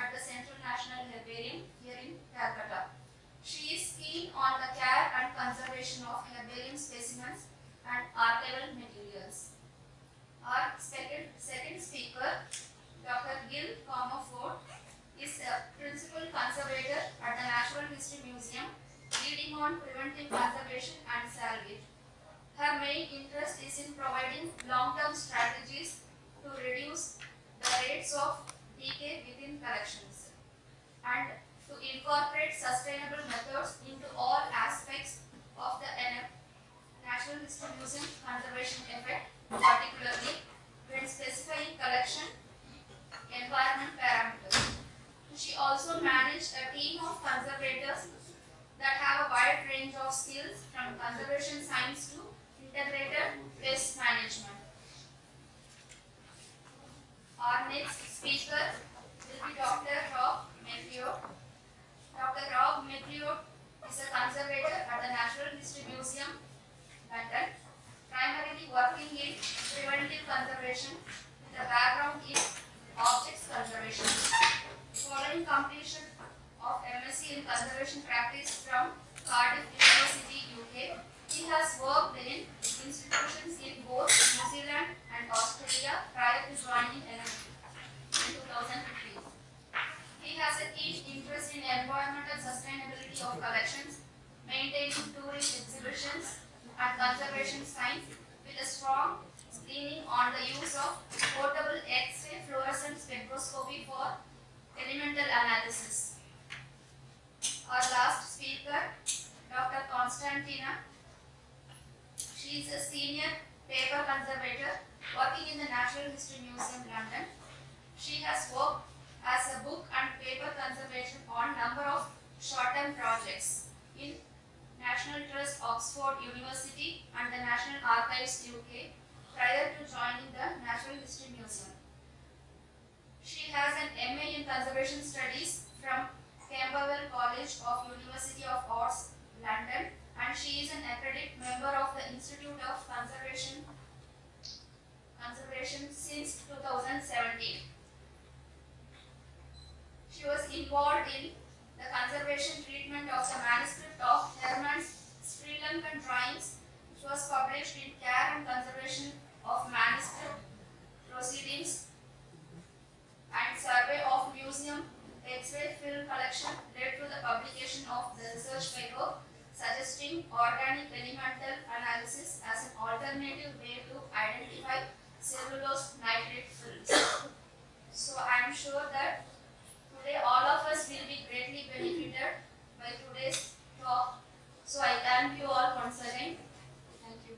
at the Central National Herbarium here in Calcutta. She is keen on the care and conservation of herbarium specimens and archival materials. Our second speaker, Dr. Gill Comerford, is a principal conservator at the Natural History Museum, leading on preventive conservation and salvage. Her main interest is in providing long-term strategies to reduce the rates of decay within collections and to incorporate sustainable methods into all aspects of the National History Museum conservation effort, particularly when specifying collection environment parameters. She also managed a team of conservators that have a wide range of skills from conservation science to integrated pest management. Our next speaker will be Dr. McLeod. Dr. McLeod is a conservator at the Natural History Museum, London, primarily working in preventive conservation with a background in objects conservation. Following completion of MSc in Conservation Practice from Cardiff University, UK, he has worked in institutions in both New Zealand and Australia prior to joining NMT in 2015. He has a keen interest in environmental sustainability of collections, maintaining tourist exhibitions and conservation science with a strong leaning on the use of portable X-ray fluorescent spectroscopy for elemental analysis. Our last speaker, Dr. Konstantina. She is a senior paper conservator working in the Natural History Museum, London. She has worked as a book and paper conservation on a number of short-term projects in National Trust, Oxford University and the National Archives, UK, prior to joining the Natural History Museum. She has an MA in Conservation Studies from Camberwell College of University of Arts, London, and she is an accredited member of the Institute of Conservation since 2017. She was involved in the conservation treatment of the manuscript of Herman's Sri Lankan drawings, which was published in Care and Conservation of Manuscript Proceedings and Survey of Museum X-ray film collection led to the publication of the research paper suggesting organic elemental analysis as an alternative way to identify cellulose nitrate films. So I am sure that today all of us will be greatly benefited by today's talk. So I thank you all once again. Thank you.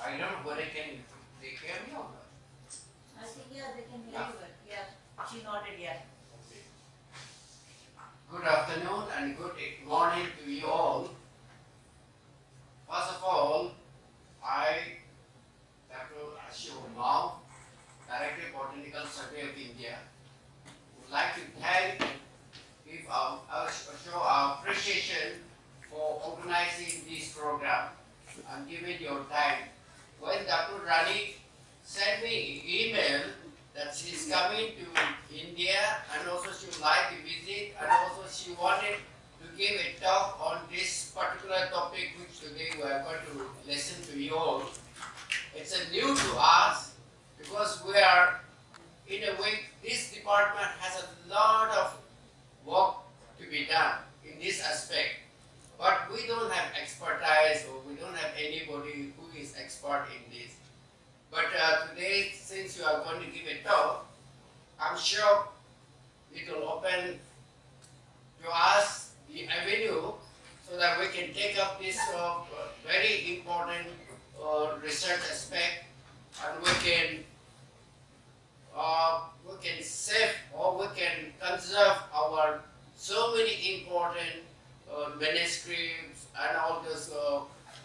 I don't know whether they hear me or not. I think yeah, they can hear you well. Yeah, she nodded, yeah. Okay. Good afternoon and good morning to you all. First of all, I, Dr. Ashok Mao, Director Botanical Survey of India, would like to thank show our appreciation for organizing this program and giving your time. When Dr. Ranee sent me an email that she's coming to India and also she would like to visit and also she wanted to give a talk on this particular topic which today we are going to listen to you all. It's new to us because we are, in a way, this department has a lot of work to be done in this aspect. But we don't have expertise or we don't have anybody who is expert in this. But today, since you are going to give a talk, I'm sure it will open to us the avenue so that we can take up this very important research aspect and we can save or we can conserve our so many important manuscripts and all those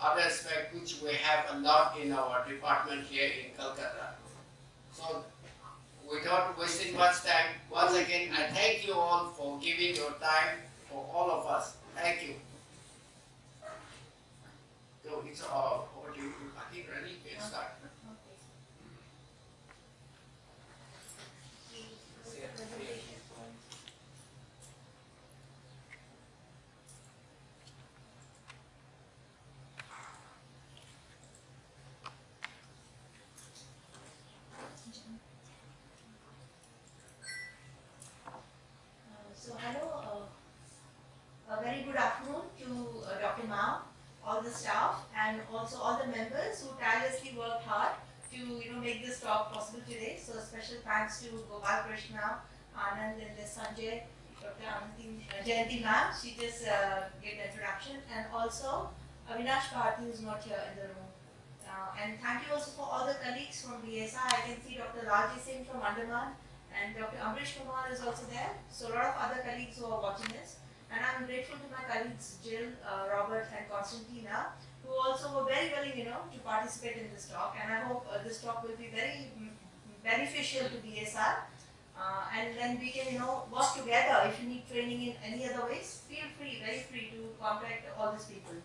other aspects which we have a lot in our department here in Calcutta. So without wasting much time, once again I thank you all for giving your time for all of us. Thank you. So it's over to you. I think tirelessly worked hard to make this talk possible today. So special thanks to Gopal Krishna, Anand, and Sanjay, Dr. Jayanti ma'am. She just gave the introduction, and also Avinash Bharti, who's not here in the room. And thank you also for all the colleagues from BSI. I can see Dr. Rajji Singh from Andaman, and Dr. Amrish Kumar is also there. So a lot of other colleagues who are watching this. And I'm grateful to my colleagues Gill, Robert, and Konstantina, who also were very willing, to participate in this talk. And I hope this talk will be very beneficial to BSI. And then we can, work together. If you need training in any other ways, feel free, very free to contact all these people.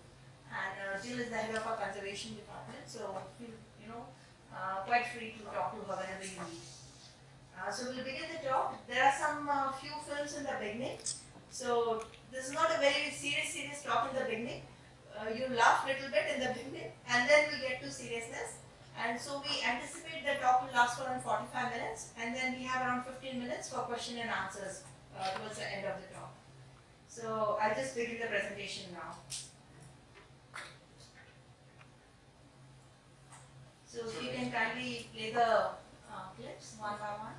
And Gill is the head of our conservation department, so feel, quite free to talk to her whenever you need. So we'll begin the talk. There are some few films in the beginning. So this is not a very serious talk in the beginning. You laugh a little bit in the beginning, and then we get to seriousness. And so we anticipate the talk will last for around 45 minutes, and then we have around 15 minutes for question and answers towards the end of the talk. So I'll just begin the presentation now. So if you can kindly play the clips one by one.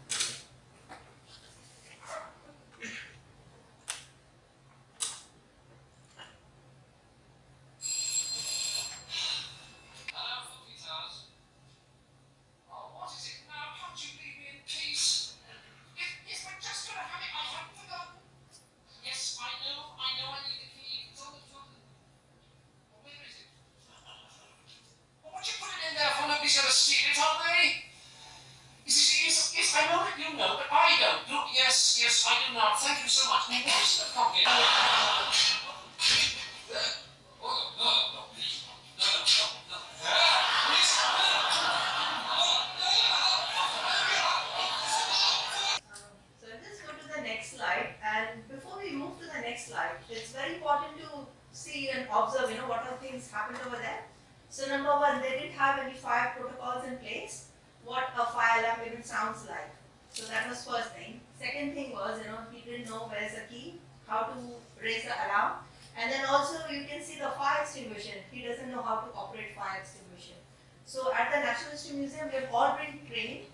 Observe, what are things happened over there. So number one, they didn't have any fire protocols in place, what a fire alarm even sounds like. So that was first thing. Second thing was, he didn't know where's the key, how to raise the alarm. And then also you can see the fire extinguisher. He doesn't know how to operate fire extinguisher. So at the National History Museum, we have all been trained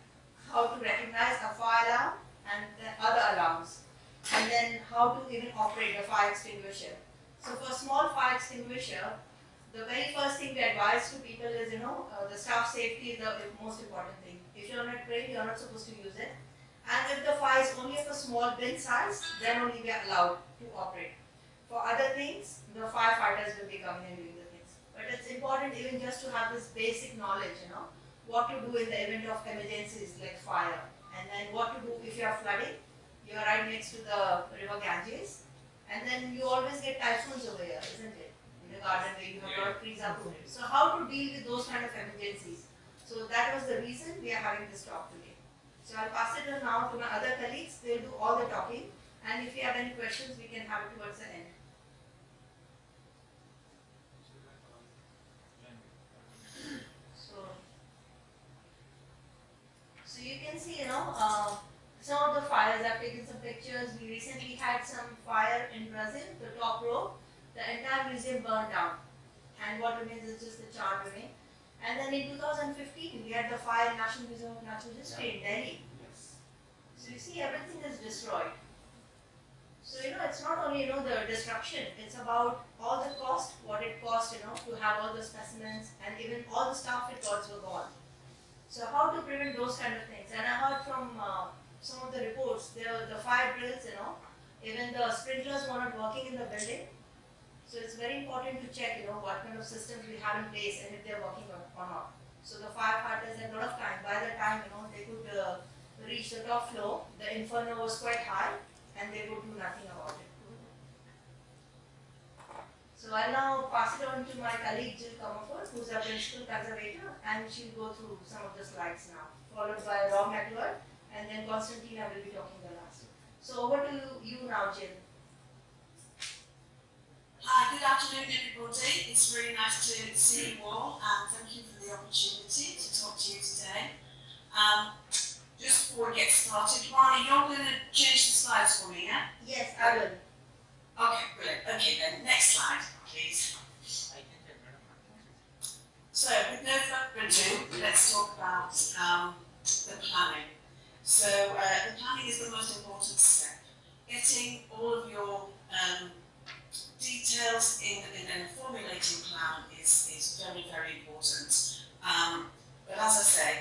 how to recognize a fire alarm and the other alarms. And then how to even operate the fire extinguisher. So for a small fire extinguisher, the very first thing we advise to people is, the staff safety is the most important thing. If you're not trained, you're not supposed to use it. And if the fire is only of a small bin size, then only we are allowed to operate. For other things, the firefighters will be coming and doing the things. But it's important even just to have this basic knowledge, what to do in the event of emergencies like fire. And then what to do if you are flooding. You are right next to the river Ganges. And then you always get typhoons over here, isn't it? In the garden where you have a lot of trees uprooted. So how to deal with those kind of emergencies? So that was the reason we are having this talk today. So I'll pass it on now to my other colleagues. They'll do all the talking. And if you have any questions, we can have it towards the end. So you can see, some of the fires. I've taken some pictures. We recently had some fire in Brazil, the top row. The entire museum burned down. And what remains is just the charred remain. And then in 2015, we had the fire in National Museum of Natural History in Delhi. So you see, everything is destroyed. So, it's not only, the destruction, it's about all the cost, what it cost, to have all the specimens, and even all the staff records were gone. So how to prevent those kind of things? And I heard from some of the reports, the fire drills, even the sprinklers were not working in the building. So it's very important to check, what kind of systems we have in place and if they're working or not. So the firefighters had a lot of time. By the time, they could reach the top floor, the inferno was quite high and they could do nothing about it. So I'll now pass it on to my colleague Gill Comerford, who's our principal conservator, and she'll go through some of the slides now, followed by McLeod. And then Konstantina will be talking the last. So over to you now, Gill. Hi, good afternoon everybody. It's really nice to see you all and thank you for the opportunity to talk to you today. Just before we get started, Ranee, you're going to change the slides for me, yeah? Yes, I will. Okay, brilliant. Okay then, next slide, please. So, with no further about the planning. So the planning is the most important step. Getting all of your details in a formulating plan is very, very important. But as I say,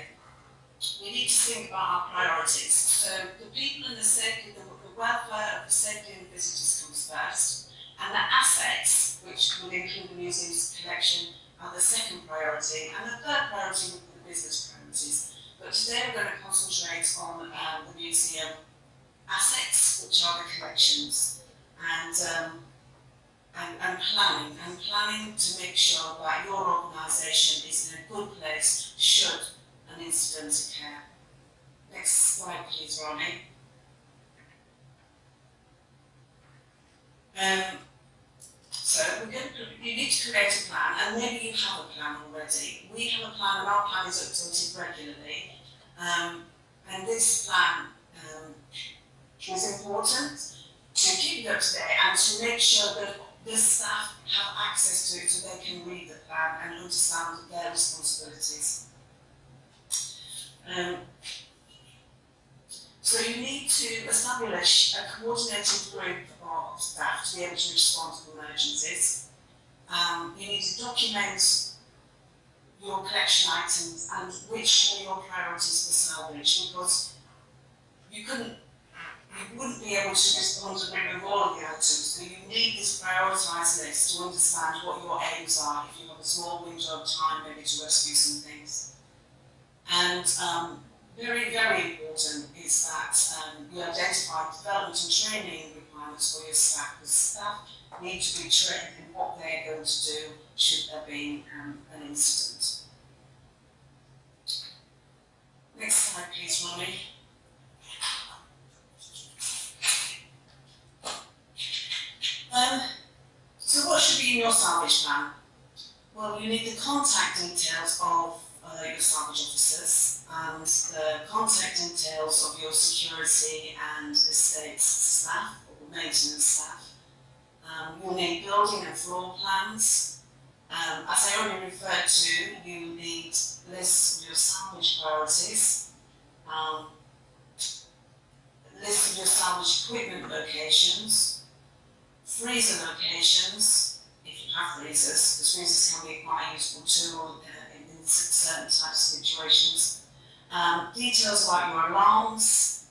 we need to think about our priorities. So the people and the safety, the welfare of the safety and the visitors comes first, and the assets, which would include the museum's collection, are the second priority, and the third priority would be the business priorities. But today we're going to concentrate on the museum assets, which are the collections, and planning to make sure that your organisation is in a good place should an incident occur. Next slide, please, Ronnie. So you need to create a plan, and maybe you have a plan already. We have a plan, and our plan is updated regularly. And this plan is important to keep it up to date and to make sure that the staff have access to it so they can read the plan and understand their responsibilities. So you need to establish a coordinated group of staff to be able to respond to emergencies. You need to document your collection items and which are your priorities for salvage, because you wouldn't be able to respond to remove all of the items, so you need this prioritised list to understand what your aims are if you have a small window of time maybe to rescue some things. And very, very important is that you identify development and training requirements for your staff, because staff need to be trained in what they're going to do should there be an incident. Next slide, please, Ronnie. So what should be in your salvage plan? Well, you need the contact details of your salvage officers and the contact details of your security and estates staff or maintenance staff. You'll need building and floor plans. As I already referred to, you need lists of your salvage priorities, lists of your salvage equipment locations, freezer locations, if you have freezers, because freezers can be quite a useful tool in certain types of situations. Details about your alarms,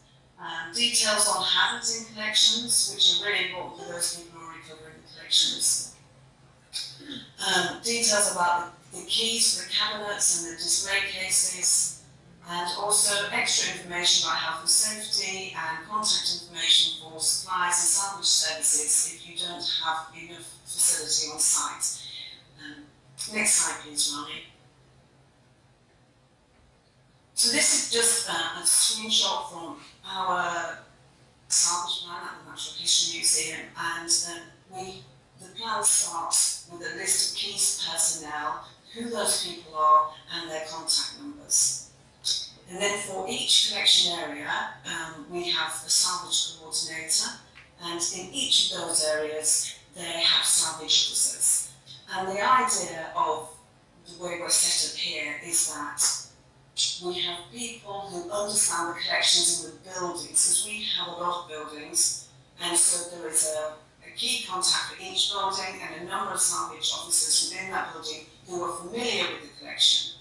details on hazards in collections, which are really important for those people who are recovering the collections. Details about the keys for the cabinets and the display cases, and also extra information about health and safety and contact information for supplies and salvage services if you don't have enough facility on site. Next slide, please, Ronnie. So this is just a screenshot from our salvage plan at the Natural History Museum, and the plan starts with a list of key personnel, who those people are, and their contact numbers. And then for each collection area, we have a salvage coordinator, and in each of those areas, they have salvage officers. And the idea of the way we're set up here is that we have people who understand the collections in the buildings, because we have a lot of buildings, and so there is a key contact for each building and a number of salvage officers within that building who are familiar with the collection,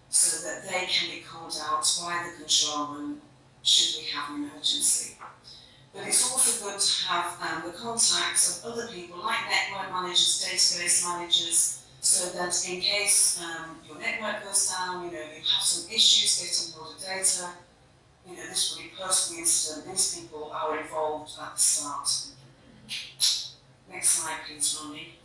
so that they can be called out by the control room should we have an emergency. But it's also good to have the contacts of other people like network managers, database managers, so that in case your network goes down, you have some issues getting hold of data, this will be post the incident, these people are involved at the start. Next slide, please, Ronnie.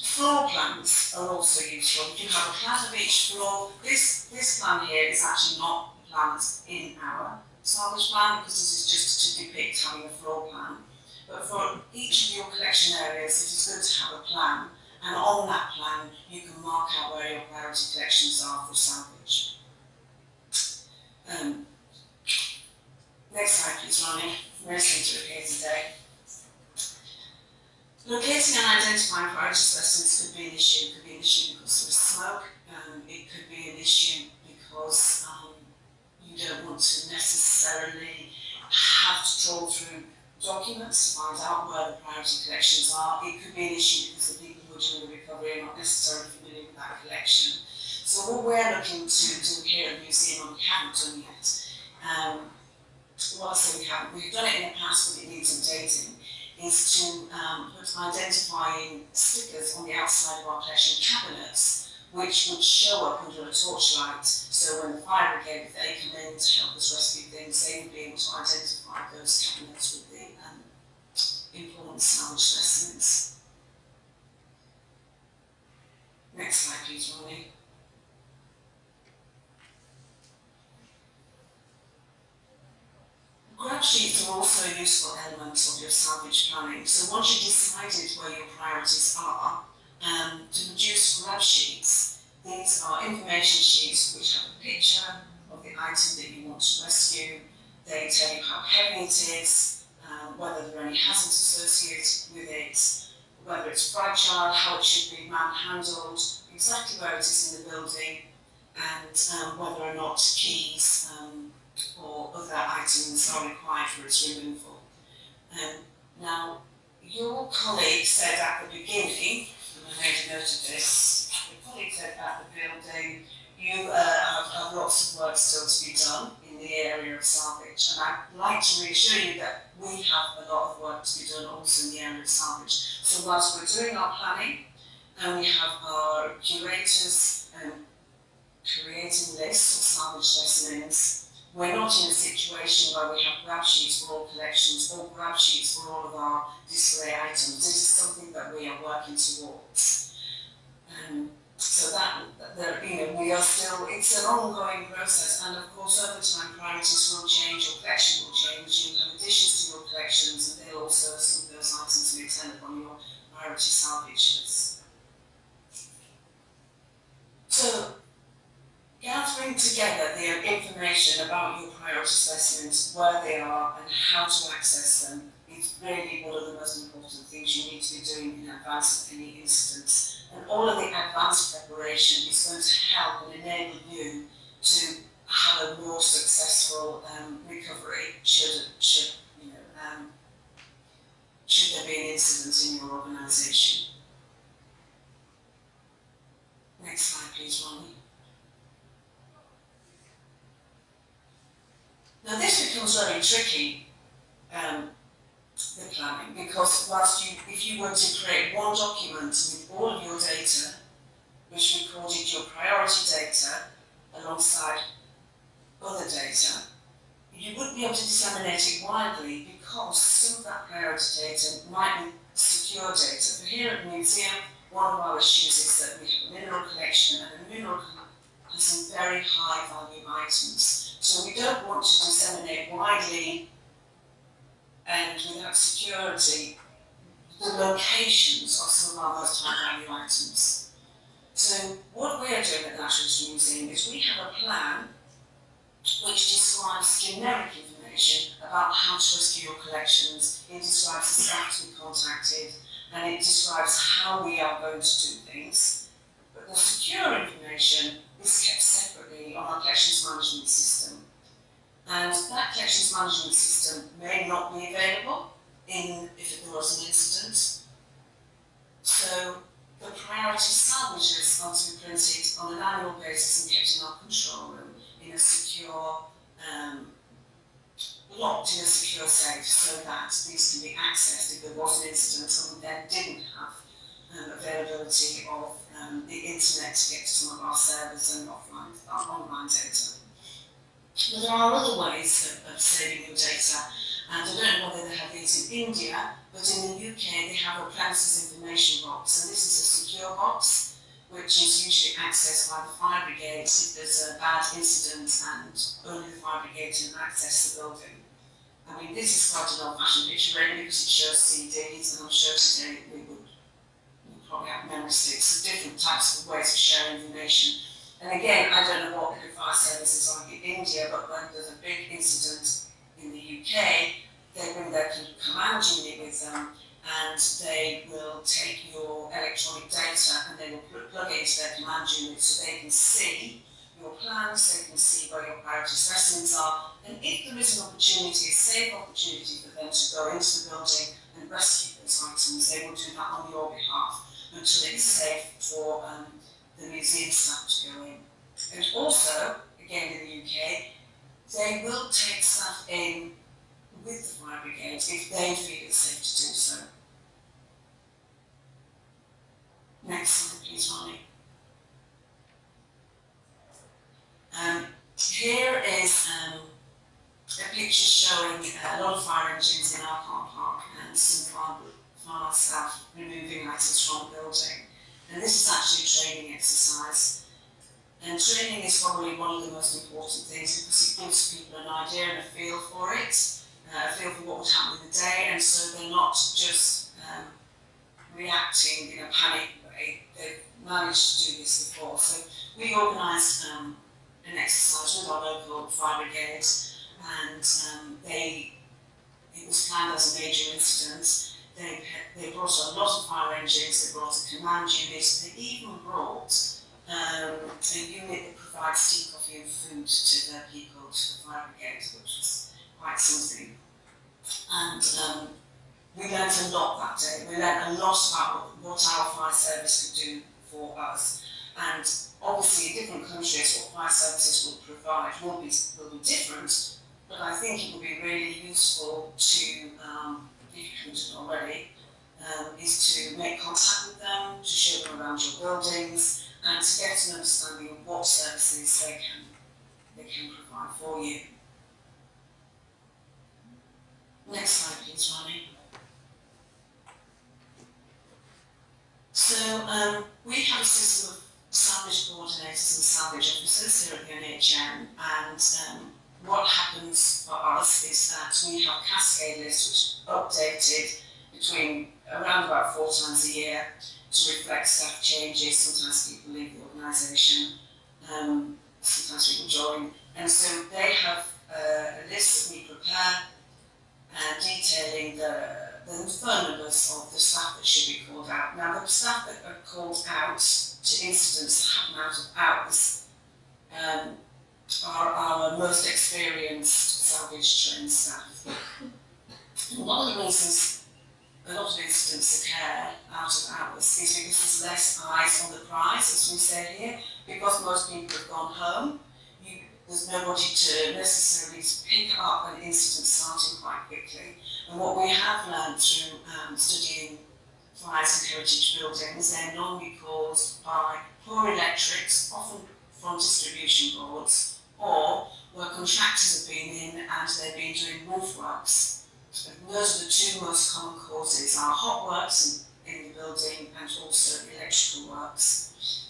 Floor plans are also useful. If you have a plan of each floor, this plan here is actually not the plan that's in our salvage plan, because this is just to depict having a floor plan. But for each of your collection areas, it is good to have a plan, and on that plan you can mark out where your priority collections are for salvage. Next slide, please, Ronnie. Very soon to appear today. Locating and identifying priority specimens could be an issue. It could be an issue because there is smoke. It could be an issue because you don't want to necessarily have to trawl through documents to find out where the priority collections are. It could be an issue because the people who are doing the recovery are not necessarily familiar with that collection. So what we're looking to do here at the museum, and we haven't done yet, well, I say we haven't, we've done it in the past but it needs updating, is to put identifying stickers on the outside of our collection cabinets, which would show up under a torchlight. So when the fire brigade, if they come in to help us rescue things, they would be able to identify those cabinets with the important salvage specimens. Next slide, please, Ronnie. Grab sheets are also a useful element of your salvage planning. So once you've decided where your priorities are, to produce grab sheets, these are information sheets which have a picture of the item that you want to rescue. They tell you how heavy it is, whether there are any hazards associated with it, whether it's fragile, how it should be manhandled, exactly where it is in the building, and whether or not keys or other items are required for its removal. Now, your colleague said at the beginning, and I made a note of this, your colleague said at the building, you have lots of work still to be done in the area of salvage, and I'd like to reassure you that we have a lot of work to be done also in the area of salvage. So whilst we're doing our planning, and we have our curators creating lists of salvage specimens, we're not in a situation where we have grab sheets for all collections or grab sheets for all of our display items. This is something that we are working towards. So that we are still, it's an ongoing process, and of course over time priorities will change, your collection will change, you have additions to your collections, and they'll also, some of those items will be turned on your priority salvage list. So, gathering together the information about your priority specimens, where they are and how to access them, is really one of the most important things you need to be doing in advance of any incidents. And all of the advanced preparation is going to help and enable you to have a more successful recovery should there be an incident in your organisation. Next slide, please, Ronnie. Now this becomes very tricky, the planning, because if you were to create one document with all of your data, which recorded your priority data alongside other data, you wouldn't be able to disseminate it widely because some of that priority data might be secure data. But here at the museum, one of our issues is that we have a mineral collection, and a mineral has some very high value items. So we don't want to disseminate widely and without security the locations of some of our most high value items. So what we're doing at the National History Museum is we have a plan which describes generic information about how to rescue your collections. It describes the staff to be contacted, and it describes how we are going to do things. But the secure information is kept separately on our collections management system. And that collections management system may not be available if there was an incident. So the priority salvage lists are to be printed on an annual basis and kept in our control room in a secure, locked in a secure safe, so that these can be accessed if there was an incident and we then didn't have availability of the internet to get to some of our servers and our online data. But there are other ways of saving your data, and I don't know whether they have these in India, but in the UK they have a premises information box, and this is a secure box which is usually accessed by the fire brigade if there's a bad incident and only the fire brigade can access the building. I mean, this is quite an old-fashioned picture really because it shows CDs, and I'm sure today we probably have memory sticks, different types of ways of sharing information. And again, I don't know what the fire services are like in India, but when there's a big incident in the UK, they bring their command unit with them, and they will take your electronic data and they will plug it into their command unit so they can see your plans, they can see where your priority specimens are, and if there is an opportunity, a safe opportunity for them to go into the building and rescue those items, they will do that on your behalf until it's safe for the museum staff to go in. And also, again in the UK, they will take staff in with the fire brigade if they feel it's safe to do so. Next slide, please, Ronnie. Here is a picture showing a lot of fire engines in our car park and some fire staff removing items from the building. And this is actually a training exercise. And training is probably one of the most important things because it gives people an idea and a feel for it, a feel for what would happen in the day, and so they're not just reacting in a panic way. They've managed to do this before. So we organised an exercise with our local fire brigade, and it was planned as a major incident. They brought a lot of fire engines, they brought a command unit, they even brought a unit that provides tea, coffee and food to their people, to the fire brigade, which was quite something. And we learned a lot that day. We learned a lot about what our fire service could do for us. And obviously in different countries what fire services will provide will be different, but I think it will be really useful to, if you haven't done already, is to make contact with them, to show them around your buildings, and to get an understanding of what services they can provide for you. Next slide, please, Ranee. So we have a system of salvage coordinators and salvage officers here at the NHN, and what happens for us is that we have cascade lists which are updated between around about 4 times a year to reflect staff changes. Sometimes people leave the organisation, sometimes people join, and so they have a list that we prepare detailing the phone numbers of the staff that should be called out. Now, the staff that are called out to incidents that happen out of hours are our most experienced salvage trained staff. And one of the reasons a lot of incidents occur out of hours is because there's less eyes on the prize, as we say here, because most people have gone home. There's nobody to necessarily pick up an incident starting quite quickly. And what we have learned through studying fires in heritage buildings, they're normally caused by poor electrics, often from distribution boards, or where contractors have been in and they've been doing roof works. And those are the 2 most common causes, are hot works in the building and also electrical works.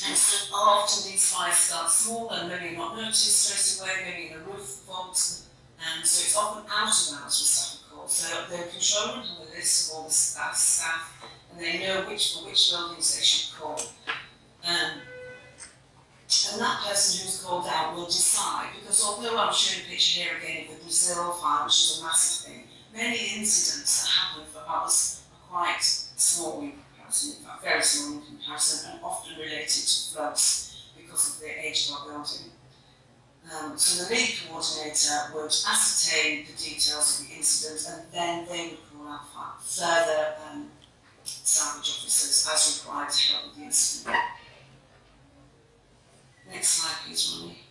And so often these fires start small and maybe not noticed straight away, maybe in a roof vault, and so it's often out of hours with staff are called. So the control room have a list of all the staff, and they know for which buildings they should call. And that person who's called out will decide, because although I'm showing a picture here again of the Brazil fire, which is a massive thing, many incidents that happen for us are quite small in comparison, in fact very small in comparison, and often related to floods because of the age of our building. So the lead coordinator would ascertain the details of the incident, and then they would call out further salvage officers as required to help with the incident. Next slide, please, Ronnie.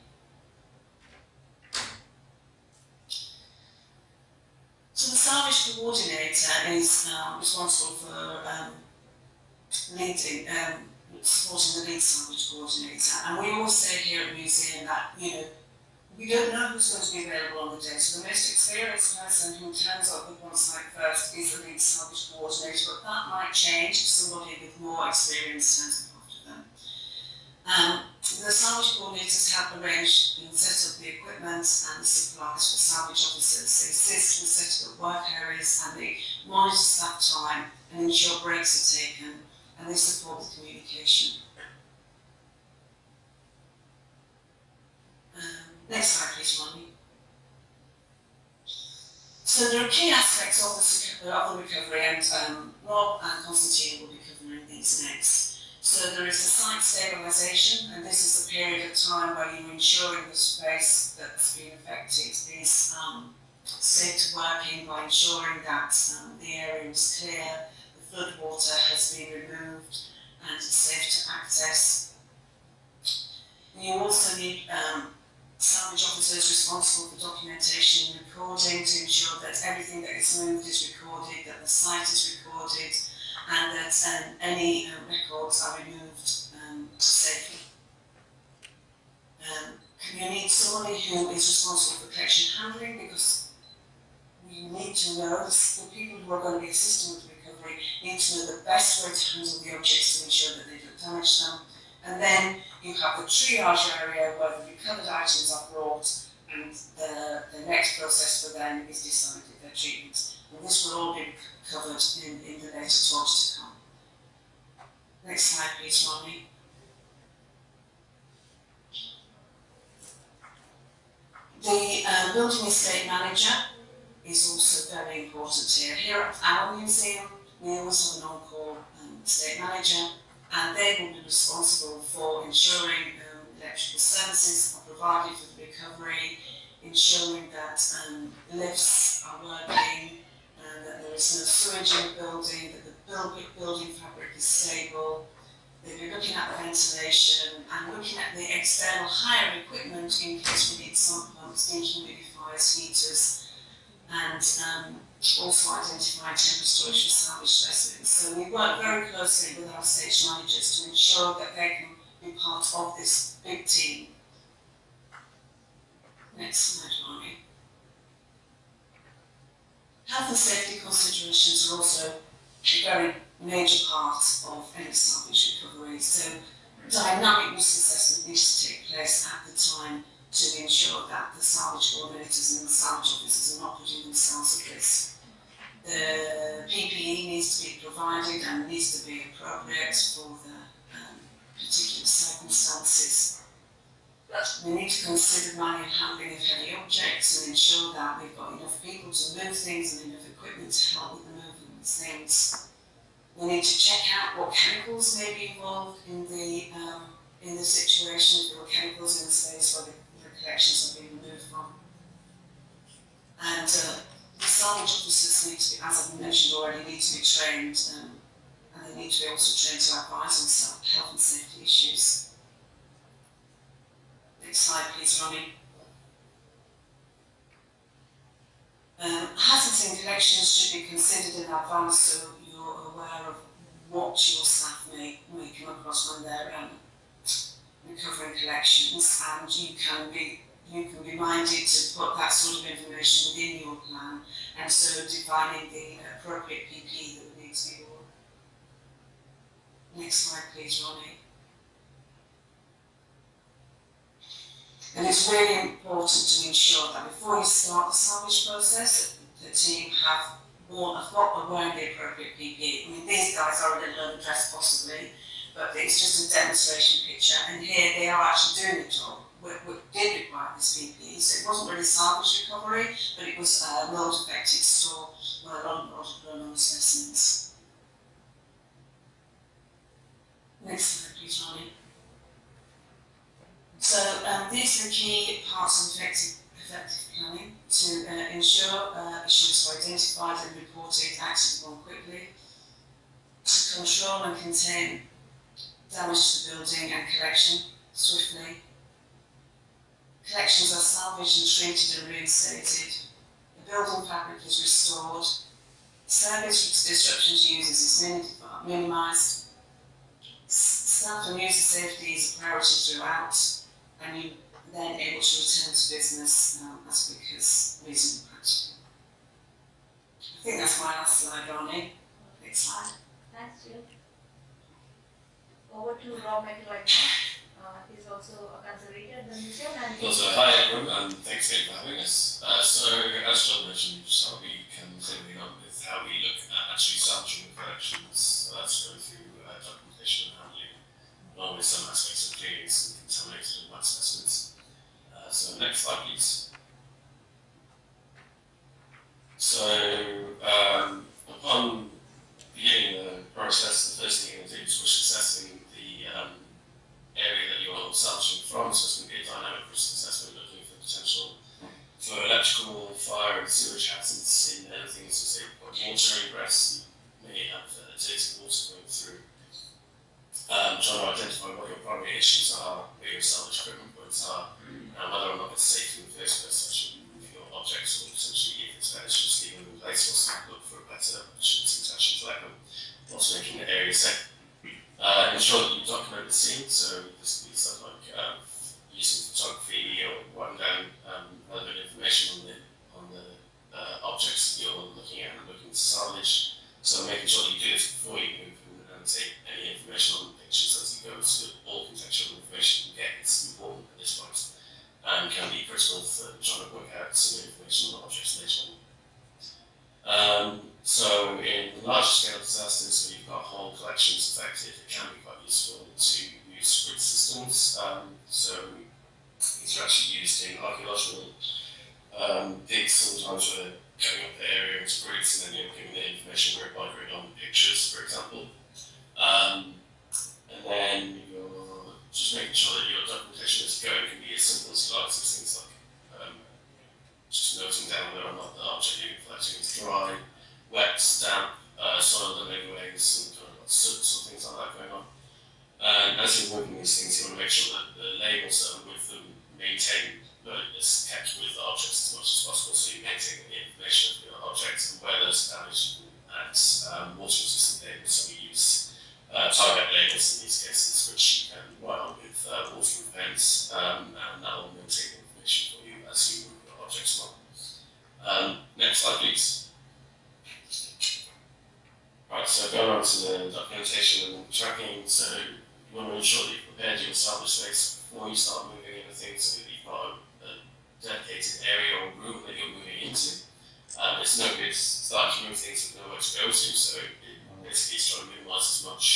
So the salvage coordinator is responsible for leading, supporting the lead salvage coordinator. And we always say here at the museum that, we don't know who's going to be available on the day. So the most experienced person who turns up with one site first is the lead salvage coordinator, but that might change if somebody with more experience turns up after them. The salvage coordinators help arrange and set up the equipment and the supplies for salvage officers. They assist with setting up work areas, and they monitor staff time and ensure breaks are taken, and they support the communication. Next slide, please, Ronnie. So there are key aspects of the recovery, and Rob and Konstantina will be covering these next. So there is the site stabilisation, and this is the period of time where you're ensuring the space that's been affected is safe to work in by ensuring that the area is clear, the flood water has been removed, and it's safe to access. You also need salvage officers responsible for documentation and recording to ensure that everything that is moved is recorded, that the site is recorded, and that any records are removed safely. You need somebody who is responsible for collection handling, because you need to know, the people who are going to be assisting with the recovery need to know the best way to handle the objects to ensure that they don't damage them. And then you have the triage area where the recovered items are brought, and the next process for them is decided, their treatment. And this will all be covered in the later talks to come. Next slide, please, Ronnie. The building estate manager is also very important here. Here at our museum, we always have an on-call estate manager, and they will be responsible for ensuring electrical services are provided for the recovery, ensuring that lifts are working, that there is no sewage in the building, that the building fabric is stable. They'll be looking at the ventilation and looking at the external hire equipment in case we need sump pumps, dehumidifiers, heaters, and also identifying temporary storage for salvage specimens. So we work very closely with our stage managers to ensure that they can be part of this big team. Next slide, Ronnie. Health and safety considerations are also a very major part of any salvage recovery. So dynamic risk assessment needs to take place at the time to ensure that the salvage coordinators and the salvage officers are not putting themselves at risk. The PPE needs to be provided and needs to be appropriate for the particular circumstances. We need to consider manual handling of heavy objects and ensure that we've got enough people to move things and enough equipment to help with the movement of things. We need to check out what chemicals may be involved in the situation, if there were chemicals in the space where the collections are being removed from. And the salvage officers need to be, as I've mentioned already, need to be trained, and they need to be also trained to advise on health and safety issues. Next slide, please, Ronnie. Hazards in collections should be considered in advance so you're aware of what your staff may come across when they're recovering collections, and you can be minded to put that sort of information within your plan, and so defining the appropriate PPE that would need to be worn. Next slide, please, Ronnie. And it's really important to ensure that before you start the salvage process, the team have got wearing the appropriate PPE. I mean, these guys are in a low dress possibly, but it's just a demonstration picture, and here they are actually doing the job. We did require this PPE, so it wasn't really salvage recovery, but it was a mold-affected store where a lot of mold had grown on the specimens. Next slide, please, Ronnie. So these are the key parts of effective planning to ensure issues are identified and reported, acted upon quickly, to control and contain damage to the building and collection swiftly. Collections are salvaged and treated and reinstated. The building fabric is restored. Service disruption to users is minimised. Staff and user safety is a priority throughout, and you then able to return to business as quick as reasonably practical. I think that's my last slide, Ronnie. Next slide. Thanks, Jill. Over to Rob McLeod now. He's also a conservator at the museum. So hi everyone, and thanks again for having us. So as John mentioned, so we can clearly on with how we look at actually salvaging the collections. So that's going through documentation and handling, along with some aspects of cleaning some contaminated and wet specimens. So next slide, please. So upon beginning the process, the first thing you're going to do is push assessing the area that you're salvaging from. So it's going to be a dynamic risk assessment looking for potential for electrical, fire and sewage hazards in anything associated with water ingress. You may have dirty water going through. Trying to identify what your primary issues are, where your salvage equipment points are, and whether or not it's safe in the first place, such as your objects or potentially if it's better just leaving them in place or look for a better opportunity to actually collect them, whilst making the area safe. Ensure that you document the scene, so this could be stuff like using photography or writing down relevant information on the objects that you're looking at and looking to salvage. So making sure that you do this before you move and take any information on the pictures as you go, so all contextual information you can get is important at this point and can be critical for trying to work out some information on objects later on. So in large scale disasters where you've got whole collections affected, it can be quite useful to use grid systems. So these are actually used in archaeological digs sometimes where going up the area into grids and then you're giving the information grid by grid on pictures, for example. And then you're just making sure that your documentation as you go can be as simple as you like. So things like just noting down whether or not the object you're collecting is dry, wet, damp, soiled in any ways, and kind of got soot or things like that going on. And as you're working these things, you want to make sure that the labels that are with them maintain is kept with the objects as much as possible, so you maintain the information of your objects and where there's damage and water resistant labels. So we use target labels in these cases, which you can write on with water pens, and that will maintain the information for you as you move your objects along. Next slide, please. Right, so going on to the documentation and tracking, so you want to ensure that you've prepared your salvage space before you start moving into things, so that you've got a dedicated area or room that you're moving into. It's no good starting to move things with nowhere to go to, so basically it's trying to minimise as much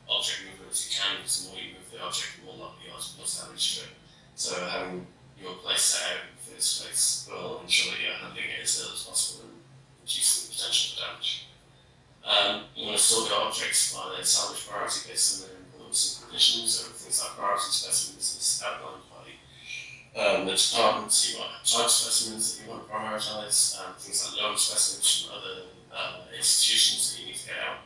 object movement as you can, because the more you move the object, the more likely you are to cause damage to it. So having your place set out in the first place will ensure that you're handling it as little as possible and reducing the potential for damage. You want to sort your objects by their salvage priority based on their importance and conditions, so things like priority specimens is outlined by the department. So you might have type specimens that you want to prioritise, things like loan specimens from other institutions that you need to get out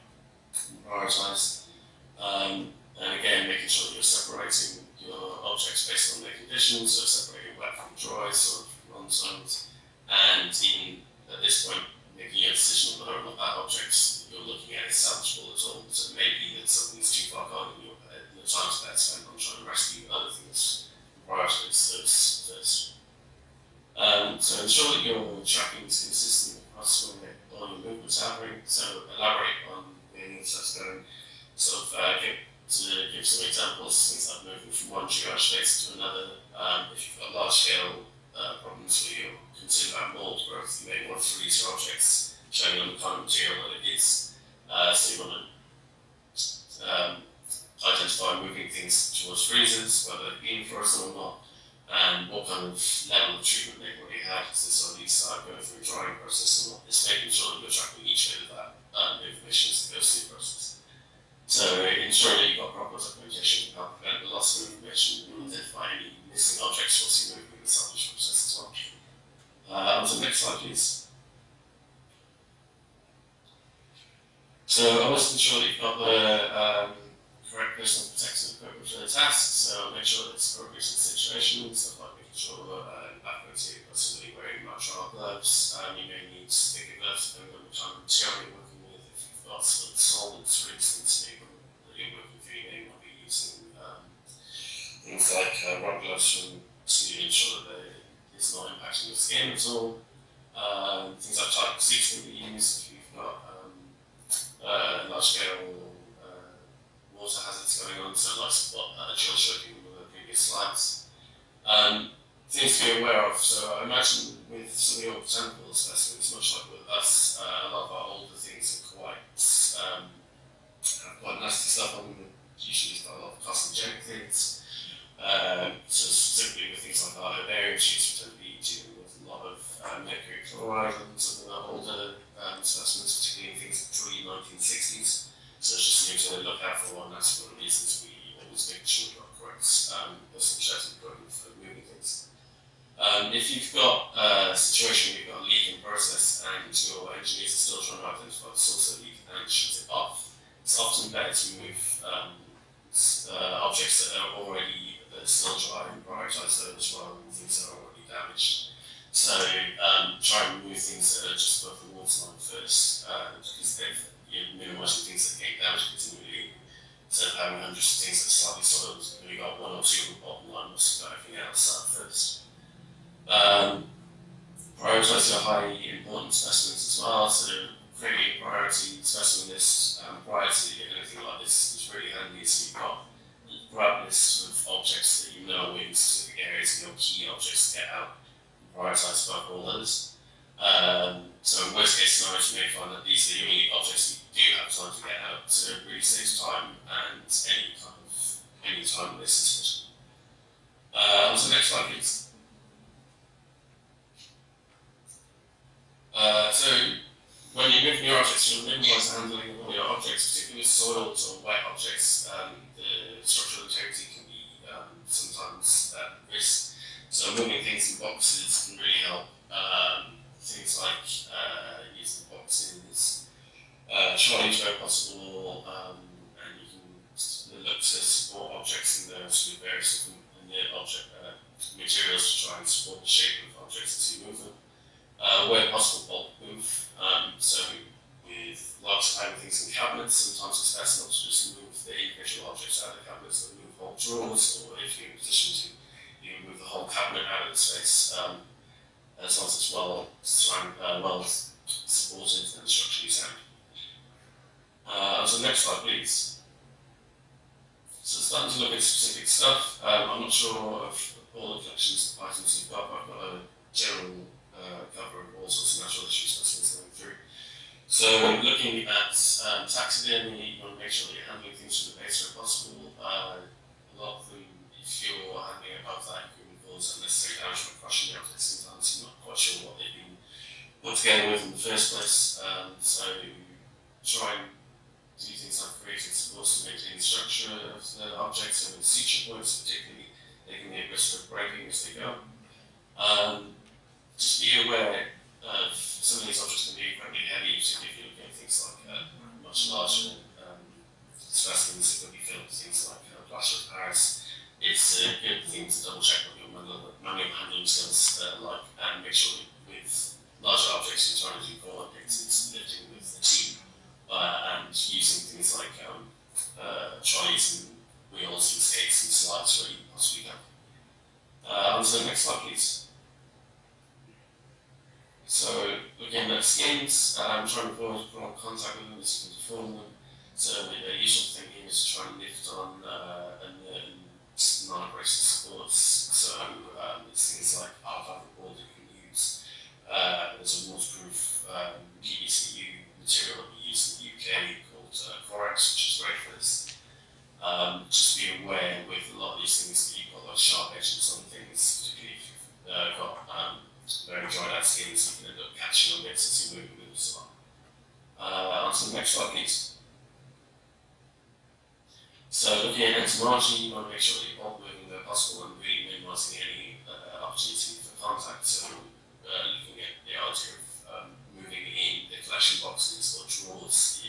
and prioritise. And again, making sure that you're separating your objects based on their conditions, so separating wet from dry, sort of run zones, and even at this point, making a decision on whether or not that object you're looking at is salvageable at all. So maybe that something's too far gone and your time's better spent on trying to rescue other things, prioritise those first. So ensure that your tracking is consistent across where all your movements are happening. So elaborate on where that's going. Sort of give some examples, things like moving from one triage space to another. If you've got large scale problems where you're concerned about mold growth, you may want to freeze your objects, showing on the kind of material that it is. So you want to identify moving things towards freezers, whether they've been frozen or not, and what kind of level of treatment they've already had. So some of these are going through a drying process or not. It's making sure that you're tracking each bit of that information as it goes through the process. So ensuring that you've got proper documentation can help prevent the loss of information and identify any missing objects whilst you move in the salvage process as well. On to the next slide, please. So I want to ensure that you've got the correct personal protective equipment for the task, so make sure that it's appropriate to the situation, stuff like making sure that backwards you've got somebody wearing nitrile gloves, you may need thicker gloves depending on the kind of material you're working with. If you've got solvents, for instance, that you're working with, you may want to be using things like rubber gloves to ensure that it's not impacting your skin at all. Things like type seats can be used if you've got large scale water hazards going on, so like what Jill showed you in one of the previous slides. Things to be aware of, so I imagine with some of your botanical specimens, much like with us, a lot of our older things are have quite nasty stuff on them, usually got a lot of carcinogenic things. So specifically with things like our herbarium sheets, we tend to be dealing with a lot of mercury chloride on some of our older look out for, and that's one of the reasons we always make sure we've got correct personal checks and code for moving things. If you've got a situation where you've got a leak in process and your engineers are still trying to identify the source of the leak and shut it off, it's often better to move objects that are already still dry and prioritise those rather than things that are already damaged. So try and remove things that are just above the waterline first, because you're minimising things that get damaged continually. Instead of having hundreds of things that are slightly soiled, you've only got one or two on the bottom line, most of everything else out first. Prioritise your high importance specimens as well, so creating a priority specimen list prior to anything like this is really handy. So you've got a grab list of objects that you know in specific areas and your key objects to get out and prioritise above all others. So in worst case scenarios, you may find that these are the only objects you do have time to get out, so it really saves time and any time this is. On to the next slide, please. So when you're moving your objects, you'll minimise the handling of all your objects, particularly soiled or wet objects. The structural integrity can be sometimes at risk. So moving things in boxes can really help. Things like using boxes, trolleys where possible, and you can look to support objects in those with various different materials to try and support the shape of objects as you move them. Where possible, bulk move. So with large time things in cabinets, sometimes it's best not to just move the individual objects out of the cabinets, but move whole drawers, or if you're in a position to, you move the whole cabinet out of the space, as long as it's well supported and structurally sound. So next slide, please. So starting to look at specific stuff. I'm not sure of all the collections of items you've got, but I've got a general cover of all sorts of natural issue specimens going through. So looking at taxidermy, you want to make sure that you're handling things from the base where possible. A lot of them, if you're handling above that, you can cause unnecessary damage by crushing the objects. Sometimes you're not quite sure what they've been put together with in the first place. So try and do things like creating supports to maintain the structure of the objects, and with suture points particularly, they can be at risk of breaking as they go. Just be aware of some of these objects can be incredibly heavy, particularly if you're looking at things like much larger specimens that could be filled with things like plaster of Paris. It's a good thing to double check what your manual handling skills are like, and make sure with larger objects you're trying to do coordinates, it's lifting with the team and using things like trolleys and wheels and skates and slides where you possibly can. On to the next slide, please. So looking at skins, trying to avoid prolonged contact with them as you can deform them. So the usual thing here is to try and lift on non-abrasive supports. So it's things like archival board that you can use. There's a waterproof PVCU material that we use in the UK called Corex, which is great for this. Just be aware with a lot of these things that you've got those sharp edges on things, particularly if you've got very dried out skins, you can end up catching on bits as you're moving them as well. On to the next slide, please. So looking at entomology, you want to make sure that you're bulk moving where possible and really minimising any opportunity for contact. So looking at the idea of moving in the collection boxes or drawers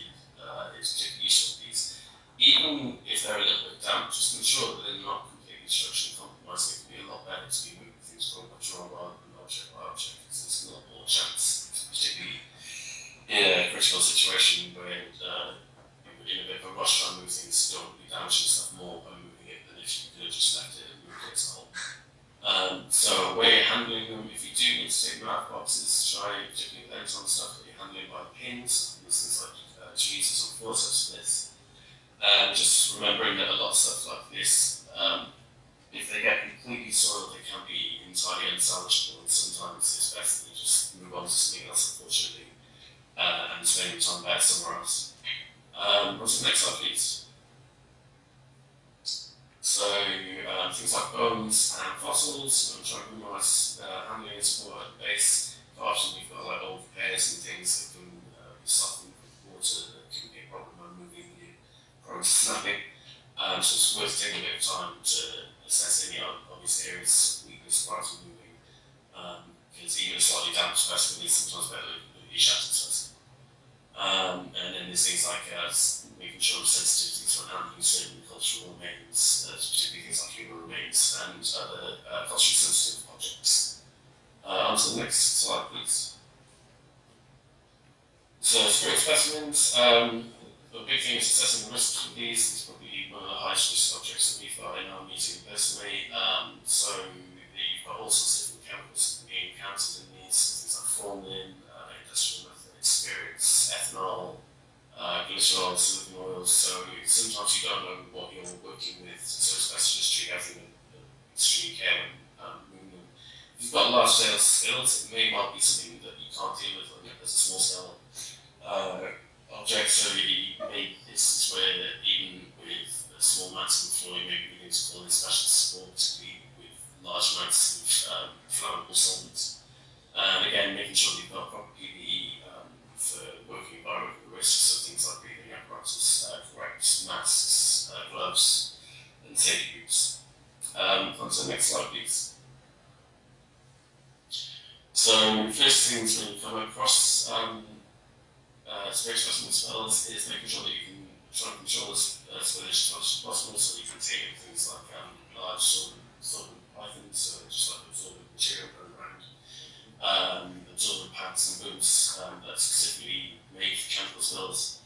is particularly useful for these. Even if they're a little bit damp, just ensure that they're not completely structurally compromised. It can be a lot better to be moving things from a drawer rather than object by object, because there's a lot more chance, particularly in a critical situation where you're in a bit of a rush trying to move things, you don't be damaging stuff more by moving it than if you could have just left it and moved it as a whole. So where you're handling them, if you do need to take them out of boxes, try particularly things on stuff that you're handling by the pins, things like cheeses or forceps for this. Just remembering that a lot of stuff like this, if they get completely soiled, they can be entirely unsalvageable, and sometimes it's best that you just move on to something else, unfortunately, and spend your time better somewhere else. What's the next slide, please? So, things like bones and fossils, I'm trying to minimise handling and support at the base. Quite often you've got like old repairs and things that can be softened with water that can be a problem when moving your prone to snapping. So it's worth taking a bit of time to assess any obvious areas weakness prior to moving. Because even a slightly damp specimen is sometimes better than the shattered specimen. And then there's things like making sure the sensitivities for handling certain cultural remains, particularly things like human remains and other culturally sensitive objects. On to the next slide, please. So, spirit specimens, the big thing is assessing the risks of these. It's probably one of the highest risk objects that we've got in our meeting personally. So, you've got all sorts of different chemicals being encountered in these, things like formalin, industrial methods, spirits, ethanol, glycerol, silicon oils. So, sometimes you don't know what you're working with, so it's best to just treat everything with extreme care when moving them. If you've got large scale spills, it may well be something that you can't deal with as a small scale object, so this is where even with small amounts of fluid, maybe we need to call in special support to be with large amounts of flammable solvents. And again, making sure you've got proper PPE for working environmental risks, so things like breathing apparatus, correct masks, gloves, and safety boots. On to the next slide, please. So, first things when you come across spirit specimen smells is making sure that you can try and control this spillage as much as possible, so you can take things like large solvent pythons, so just like absorbent material going around, absorbent pads and boots that specifically make chemical spills,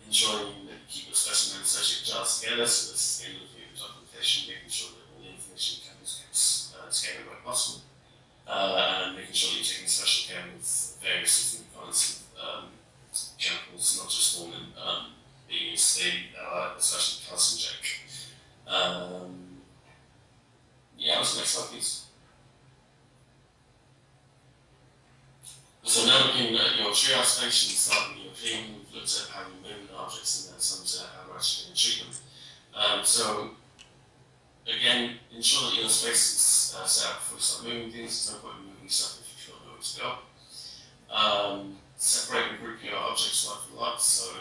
ensuring that you keep your specimen and associated jars together, so this is looking at the documentation, making sure that all the information chemicals gets together where possible, and making sure that you're taking special care with various different kinds of chemicals, not just formalin, being used, especially calcium jack. Yeah, what's the next slide, please? So now looking at your triage station, starting with your clean, we've looked at how you move the objects and then some to how we're actually going to treat them. So again, ensure that your space is set up before you start moving things. There's no point in moving stuff if you don't know where to go. Separate and group your objects like for like, so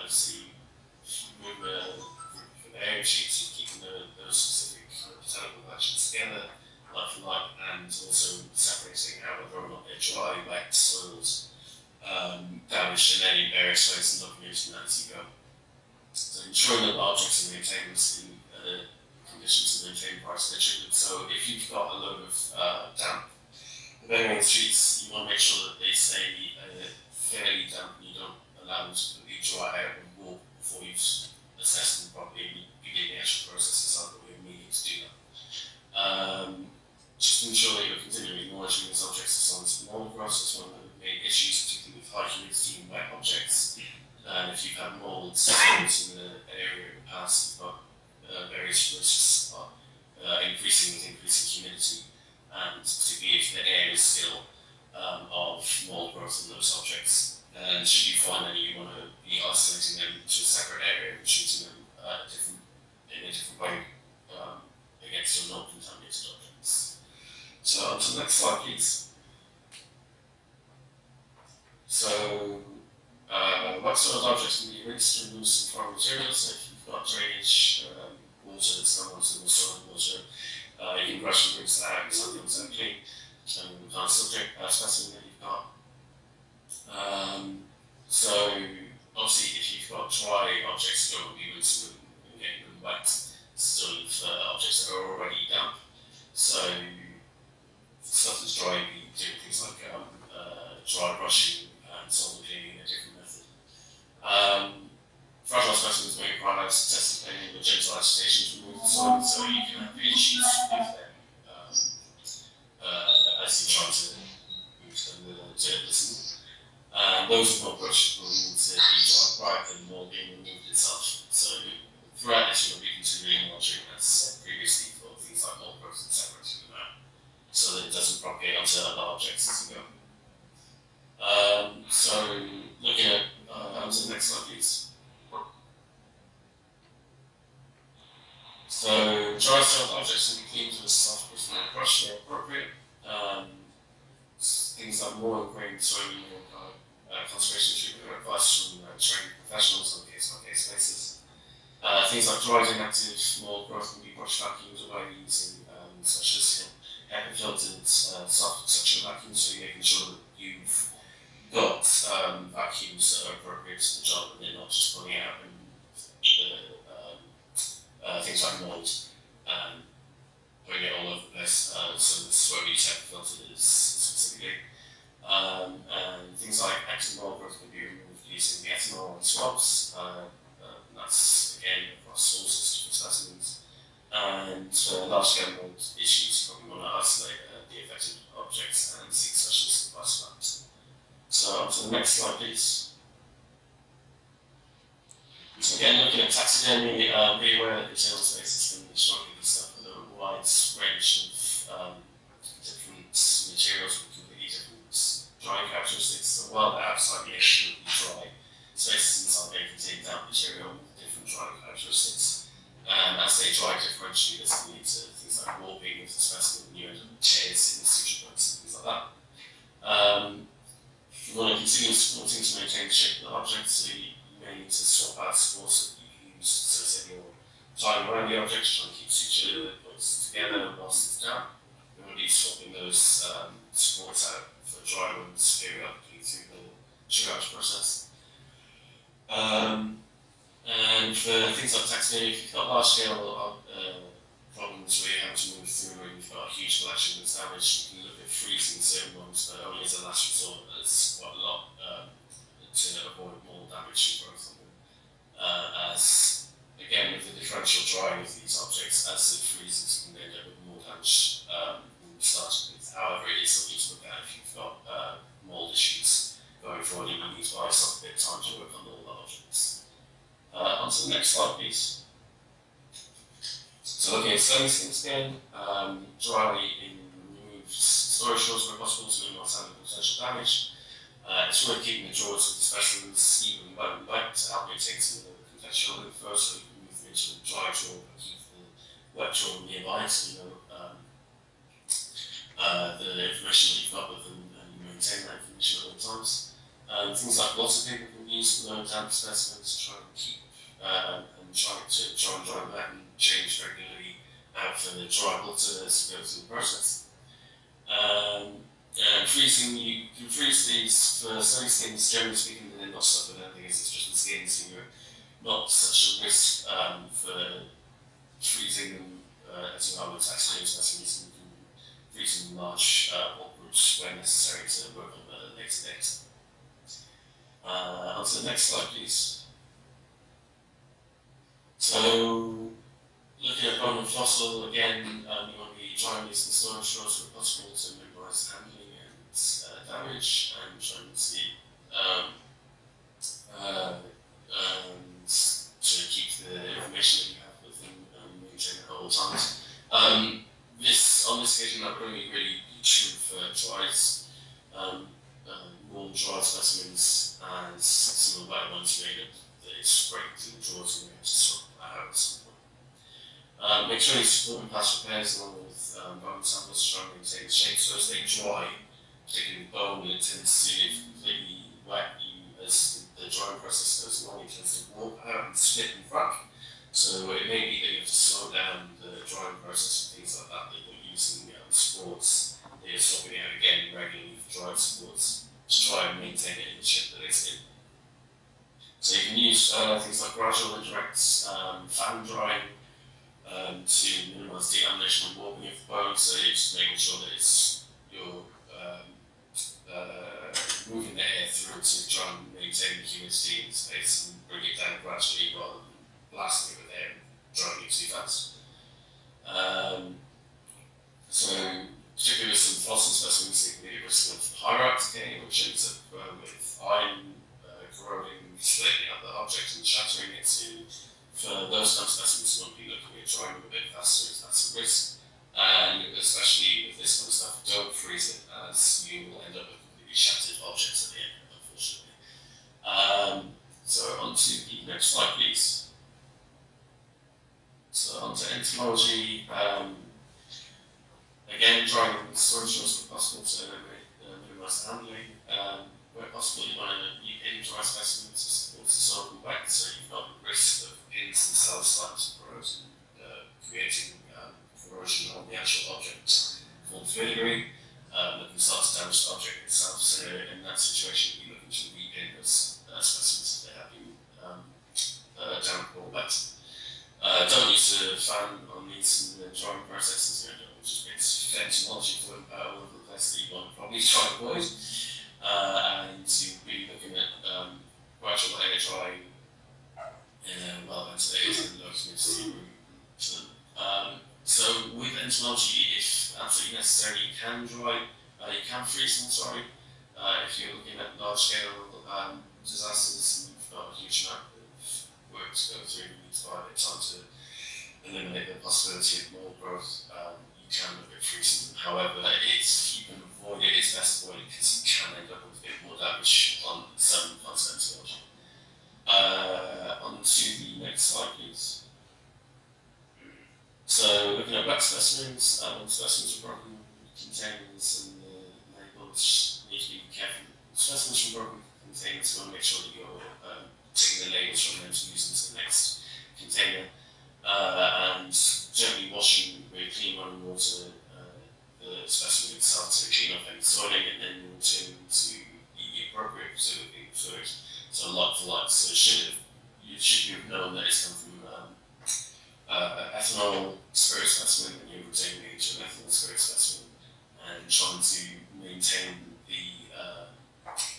see move the area sheets, keeping those specific botanical collections together, like for like, and also separating out whether or not they're dry, wet, soiled, damaged in any various ways, and documenting that as you go. So ensuring that the objects are maintained in conditions to maintain prior to their treatment. So if you've got a load of damp on the streets, you want to make sure that they stay fairly damp and you don't allow them to completely dry out and warp before you've assessed them properly and you begin the actual process of the meaning to do that. Just to ensure that you're continually monitoring these objects as signs of mold growth. That's one of the main issues, particularly with high humidity and wet objects. And if you've had mold systems in the area in the past, you've got various risks of increasing humidity, and particularly if the air is still of mold growth in those objects. And should you find any, you want to be isolating them to a separate area and treating them in a different way against your non-contaminated objects. So on to the next slide, please. So what sort of objects can be rinsed and removed from foreign materials? So if you've got drainage, water that's not onto the soil and water, you can brush and rinse that out, something that's clean. Depending on the kind of subject specimen that you've got. So obviously if you've got dry objects, you don't want to be rinsing them and getting them wet. Sort of objects that are already damp. So stuff that's dry, you do things like dry brushing and solvent cleaning in a different method. Fragile specimens may require excessive cleaning with gentle agitation to remove the solvent, so you can have issues with them. As you try to move them with a dirt listen. Those who not brushed will need to be dry prior to the mold being removed itself. So throughout this, you'll be continuing monitoring, as said previously, for things like mold growth and separating them out, so that it doesn't propagate onto other objects as you go. So looking at onto the next slide, please. So dry soiled objects will be cleaned with a soft before brush where appropriate. Things like more grain soil conservation treatment are advice from trained professionals on a case-by-case basis. Things like dried inactive mold growth can be brushed vacuumed away using such as HEPA filtered soft suction vacuum, so you're making sure that you've got vacuums that are appropriate to the job and they're not just pulling out and things like mold and putting it all over the place. So this is where we HEPA filtered is specifically. And things like active mold growth can be removed using the ethanol and swabs. That's again across all sorts of different specimens. And for large scale mold issues, you probably want to isolate the affected objects and seek specialist advice for that. So on to the next slide, please. So again, looking at taxidermy, be aware that the tail space has been struggling with stuff with a wide range of different materials with completely different drying characteristics. So while they're outside the absolutely dry, spaces inside may contain damp material with different drying characteristics. And as they dry differentially, this can lead to things like warping of the specimen, you end up with tears in the suture points and things like that. You want to continue supporting to maintain the shape of the object, so you may need to swap out supports that you use. So say you're tying around the object, trying to keep suture points together whilst it's down. You want to be swapping those supports out for dry ones periodically through the triage process. And for things like taxidermy, if you've got large scale problems where you have to move through and you've got a huge collection that's damaged, you can look at freezing certain ones, but only as a last resort. There's quite a lot to avoid mold damage and growth on them. As again, with the differential drying of these objects, as it freezes, you can end up with more damage than you started with. However, it is something to look at if you've got mold issues going forward and you need to buy yourself a bit of time to work on all the objects. On to the next slide, please. So looking at stone skins again, dry in removed storage drawers where possible to minimise any potential damage. It's worth keeping the drawers of the specimens even when wet to help maintain some of the contextual info, so you can move them into a dry drawer but keep the wet drawer nearby so you know the information that you've got with them and you maintain that information at all times. Things like water paper can be used for low damp specimens to try and keep and try and dry them out and change regularly out for the dry water as it goes through the process. Freezing, you can freeze these for stone skins, generally speaking, they're not stuck with anything, it's just the skin, so you're not such a risk for freezing them as you are with taxidermy specimens, and you can freeze them in large bulk groups where necessary to work on the later data. On to the next slide, please. So, looking at bone and fossil, again, you want to be drying these in storage drawers where possible to minimise handling and damage, and trying to see and to keep the information that you have with them and maintain it at all times. On this occasion, that would only really be true for dries, warm dry specimens, and some of the wet ones made up that it's break through the drawers and we have to swap out at some point. Make sure you support and pass repairs along with bone samples to try and maintain the shape. So as they dry, particularly bone, it tends to, if completely wet, as the drying process goes along, it tends to warp out and split in front. So it may be that you have to slow down the drying process and things like that you're using supports, that you're swapping out again regularly for drying supports to try and maintain it in the shape that it's in. So you can use things like gradual and direct fan drying to minimise delamination and warping of the bone, so you're just making sure that you're moving the air through to try and maintain the humidity in the space and bring it down gradually rather than blasting it with air and drying it too fast. So particularly with some fossil specimens, there can be a risk of hierarch decay, which ends up with iron corroding, splitting up the object and shattering it. So for those kind of specimens, you want to be looking at drying them a bit faster if that's a risk. And especially with this kind of stuff, don't freeze it, as you will end up with completely shattered objects at the end, unfortunately. So on to the next slide, please. So on to entomology. Again, drying storage drawers if possible to minimise handling. where possible, you want to pin dry specimens to support the soil wet, so you've got the risk of pins themselves starting to corrode and creating corrosion on the actual object called filigree. That can start to damage the object itself. So in that situation, you're looking to repin those specimens if they have been damp or wet. Don't use a fan on these in the drying processes. It's fair technology for one of the places that you want to probably try and avoid. And you'll be looking at gradual air drying in a well ventilated and low humidity room. So with entomology, if absolutely necessary, you can freeze them, sorry. If you're looking at large scale disasters and you've got a huge amount of work to go through, you need to buy a bit of time to eliminate the possibility of mold growth, you can look at freezing them. However, if you can avoid it, it's best to avoid it because you can end up with a bit more damage on some entomology. On to the next slide, please. So, looking at wet specimens, specimens from broken containers and the labels need to be careful. Specimens from broken containers, you want to make sure that you're taking the labels from them to use into the next container, and generally washing with clean running water the specimen itself to clean off any soiling, and then return to the appropriate preserving fluid. So, like for like, so you should have known that it's come from ethanol spirit specimen, and you're retaining the age of ethanol spirit specimen, and trying to maintain the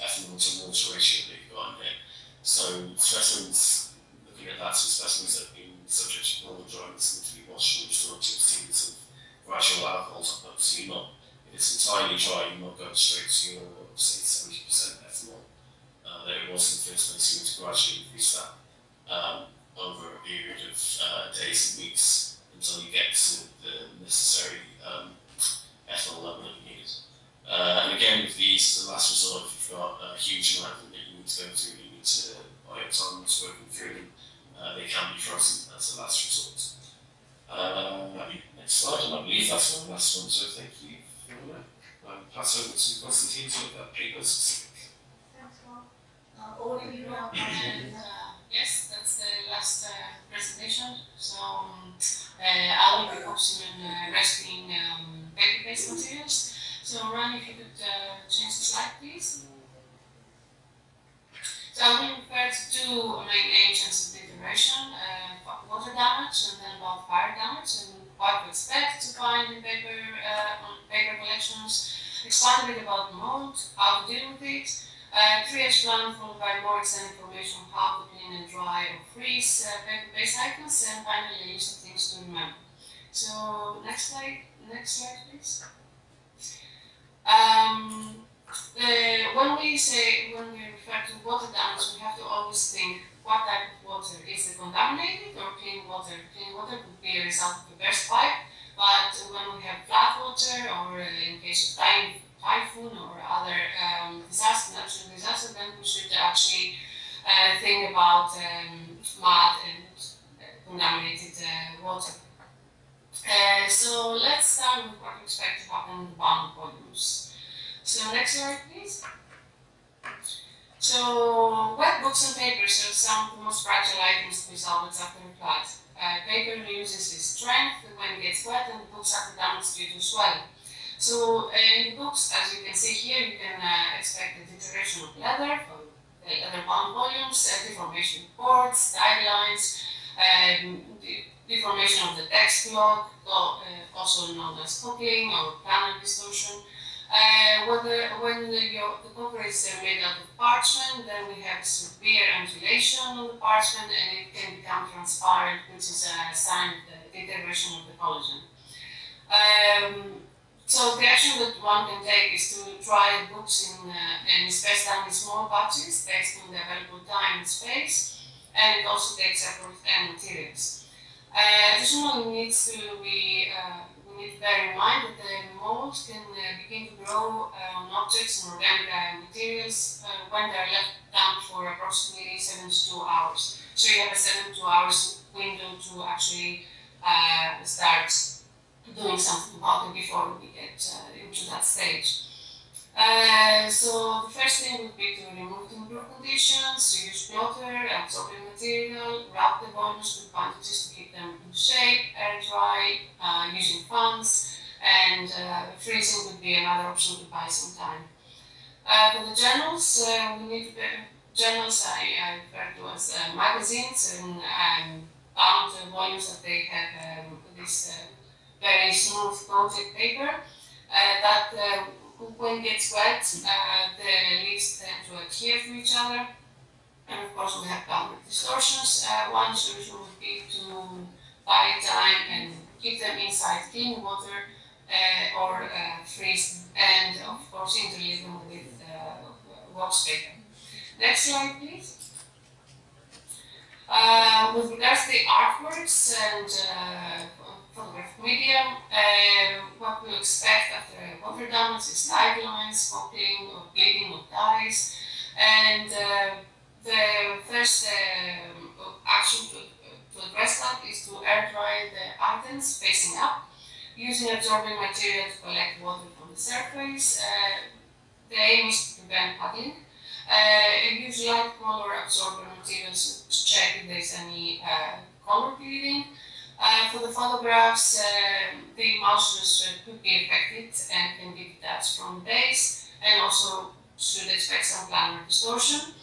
ethanol to water ratio that you've got in there. So specimens, looking at that, so specimens that have been subject to normal dryness need to be washed and restored to a state of gradual alcohol top up. So you're not, if it's entirely dry, you're not going straight to your, say, 70% ethanol that it was in the first place. You need to gradually increase that over a period of days and weeks until you get to the necessary ethanol level that you need. And again, with these, as a last resort, if you've got a huge amount that you need to go through, you need to buy up time to working through them. They can be frozen as a last resort. Next slide, and I believe that's my last one, so thank you for that. Pass over to Konstantina to look at paper specific. Thanks, Mark. Over to you now. Yes, that's the last presentation. So I will be focusing on rescuing paper-based materials. So Ranee, if you could change the slide, please. So I will refer to two main agents of deterioration, water damage and then wildfire damage, and what to expect to find in paper collections. Expand a bit about mold, how to deal with it. Triage plan followed by more extended information on how to clean and dry or freeze paper-based items, and finally a list of things to remember. So next slide please. When we refer to water damage, we have to always think what type of water. Is it contaminated or clean water? Clean water could be a result of a burst pipe, but when we have flat water, or in case of typhoon or other natural disaster, then we should actually think about mud and contaminated water. So let's start with what we expect to happen in the bound volumes. So next slide, please. So wet books and papers are some of the most fragile items to be salvaged after a flood. Paper loses its strength when it gets wet, and the books are damaged due to swelling. So in books, as you can see here, you can expect the deterioration of leather bound volumes, deformation of boards, guidelines, deformation of the text block, also known as coupling or planar distortion. When the cover is made out of parchment, then we have severe undulation on the parchment, and it can become transparent, which is a sign of the deterioration of the collagen. So the action that one can take is to dry books and it's best done in small batches based on the available time and space, and it also takes separate materials. Additionally, we need to bear in mind that the mold can begin to grow on objects and organic materials when they are left damp for approximately 72 hours. So you have a 72 hours window to actually start doing something about it before we get into that stage. So the first thing would be to remove the improved conditions, reuse water, absorbing material, wrap the volumes with bandages to keep them in shape, air dry, using fans, and freezing would be another option to buy some time. For the journals, we need to journals I refer to as magazines and bound volumes that they have this very smooth coated paper that when it gets wet, the leaves tend to adhere to each other. And of course, we have boundary distortions. One solution would be to buy time and keep them inside clean water or freeze, and of course, interleave them with wax paper. Next slide, please. With regards to the artworks and photographic medium, what we expect after water damage is tide lines, popping, or bleeding of dyes, and the first action to address that is to air dry the items facing up, using absorbing material to collect water from the surface. The aim is to prevent puddling. Use light color absorber materials to check if there's any color bleeding. For the photographs, the emulsions could be affected and can be detached from the base, and also should expect some planar distortion.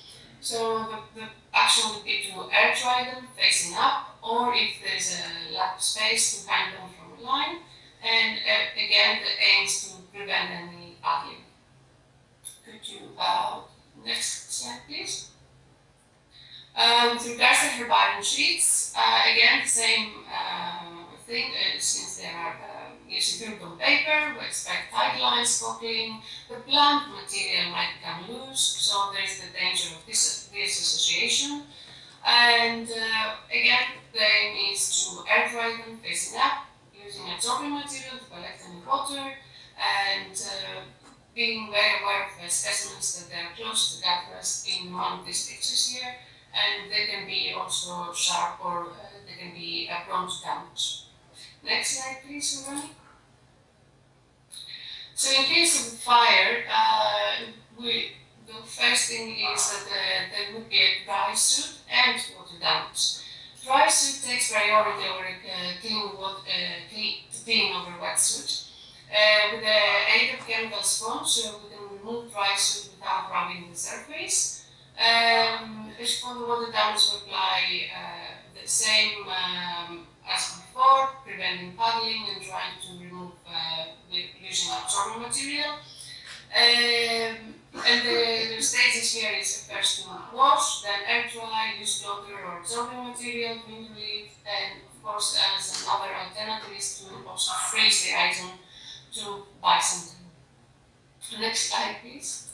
So the action would be to air dry them facing up, or if there's a lack of space, to hang them from a line. And again, the aim is to prevent any puddling. Could you next slide, please? With regards to herbarium sheets, again, the same thing, since they are used on paper, we expect tide lines, popping, the plant material might become loose, so there's the danger of disassociation. And again, the aim is to air dry them facing up, using absorbing material to collect any water, and being very aware of the specimens that they are close to the gut rest in one of these pictures here, and they can be also sharp or they can be prone to damage. Next slide, please, Ranee. So in case of fire, the first thing is that there would be a dry suit and water damage. Dry suit takes priority over clean over wet suit. With the aid of chemical sponge, we can remove dry suit without rubbing the surface. As for the water damage, we apply the same as before, preventing puddling and trying to remove using absorbing material. And the stages here is first to wash, then air dry, use water or absorbing material to interleave, and of course, as another alternative is to also freeze the item to buy something. Next slide, please.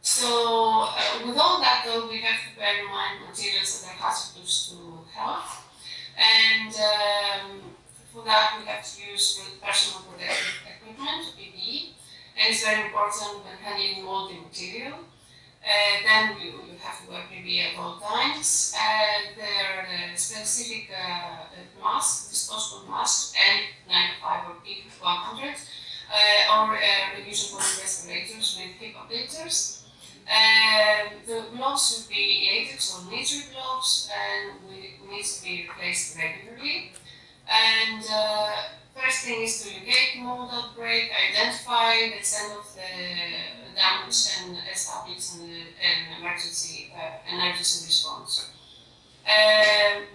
So, with all that though, we have to bear in mind materials that are hazardous to health, and for that we have to use personal protective equipment, PPE, and it's very important when handling moldy material. Then you have to wear PPE at all times. There are specific masks, disposable masks, N95 or P100, or reusable respirators with HEPA filters. The gloves should be latex or nature gloves, and need to be replaced regularly. And first thing is to locate mold outbreak, identify the extent of the damage, and establish an emergency response.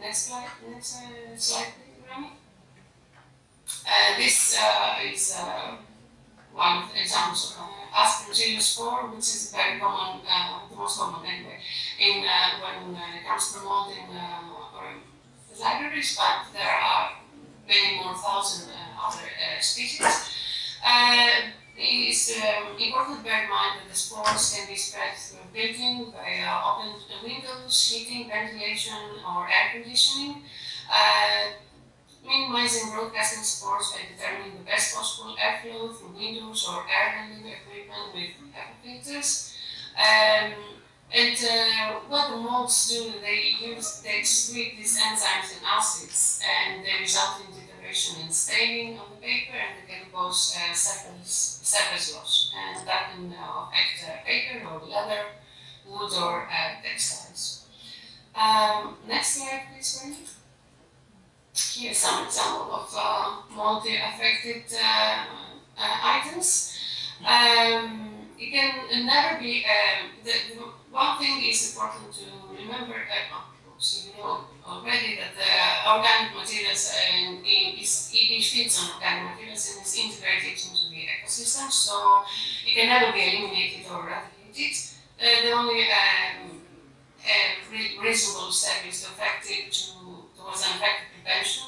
Next slide, please, Ranee. This is one of the examples of Aspergillus spore, which is very common, the most common anyway, when it comes to molding or libraries, but there are many more thousand other species. It's important to bear in mind that the spores can be spread through building via open windows, heating, ventilation, or air conditioning. Minimizing broadcasting spores by determining the best possible airflow through windows or air handling equipment with HEPA filters. What the molds do, they excrete these enzymes and acids, and they result in deterioration preparation and staining of the paper, and it can cause surface loss, and that can affect paper or leather, wood, or textiles. Next slide, please, Ranee. Here's some example of multi-affected items. It can never be, the one thing is important to remember, so you know already that the organic materials it feeds on organic materials and is integrated into the ecosystem, so it can never be eliminated or eradicated. The only reasonable step is towards an effective prevention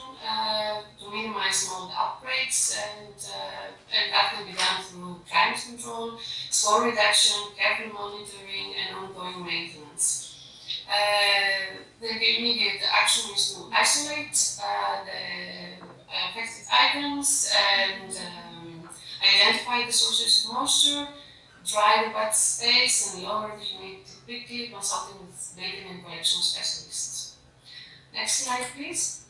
to minimize mold outbreaks, and that can be done through climate control, spore reduction, careful monitoring, and ongoing maintenance. The immediate action is to isolate the affected items and identify the sources of moisture, dry the wet space, and lower the humidity quickly, consulting with building and collection specialists. Next slide, please.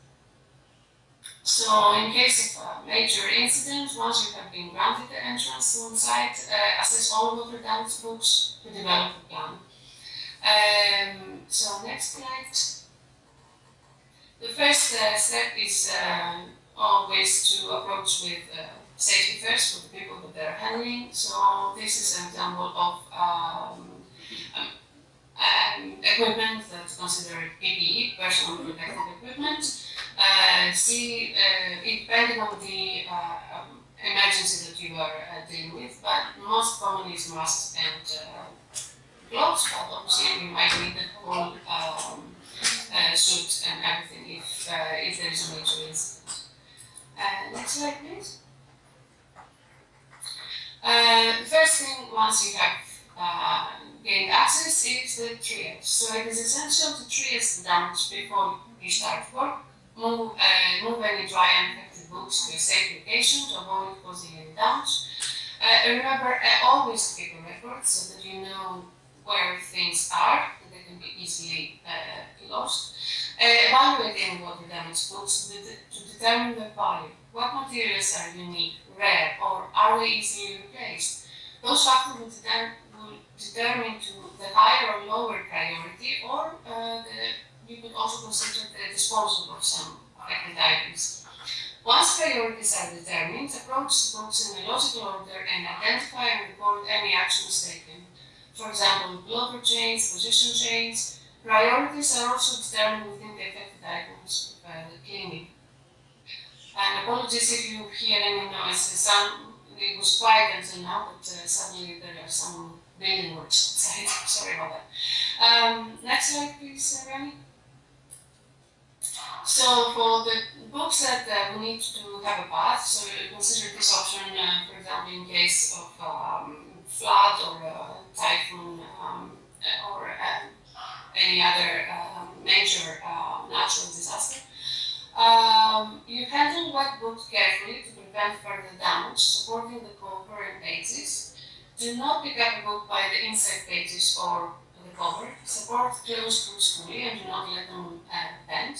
So, in case of a major incident, once you have been granted the entrance to the site, assess all water damage books to develop a plan. So, next slide. The first step is always to approach with safety first for the people that they're handling. So, this is an example of equipment that's considered PPE, personal protective equipment. Depending on the emergency that you are dealing with, but most commonly is masks and gloves, but obviously we might need the whole suit and everything if there is a major incident. Next slide, please. The first thing, once you have gained access, is the triage. So it is essential to triage the damage before you start work. Move any dry and affected books to a safe location to avoid causing any damage. Remember, always keep a record so that you know where things are, and they can be easily lost. Evaluate any water damaged books to determine their value. What materials are unique, rare, or are they easily replaced? Those factors will determine to the higher or lower priority, or you could also consider the disposal of some affected items. Once priorities are determined, approach the books in a logical order and identify and record any actions taken. For example, blotter chains, position chains. Priorities are also determined within the affected items of the cleaning. And apologies if you hear any noise. It was quiet until now, but suddenly there are some building works outside. Sorry about that. Next slide, please, Ranee. So for the books that we need to have a bath, so you consider this option, for example, in case of flood or typhoon or any other major natural disaster. You handle wet books carefully to prevent further damage, supporting the cover and pages. Do not pick up a book by the inside pages or the cover. Support closed books fully and do not let them bend.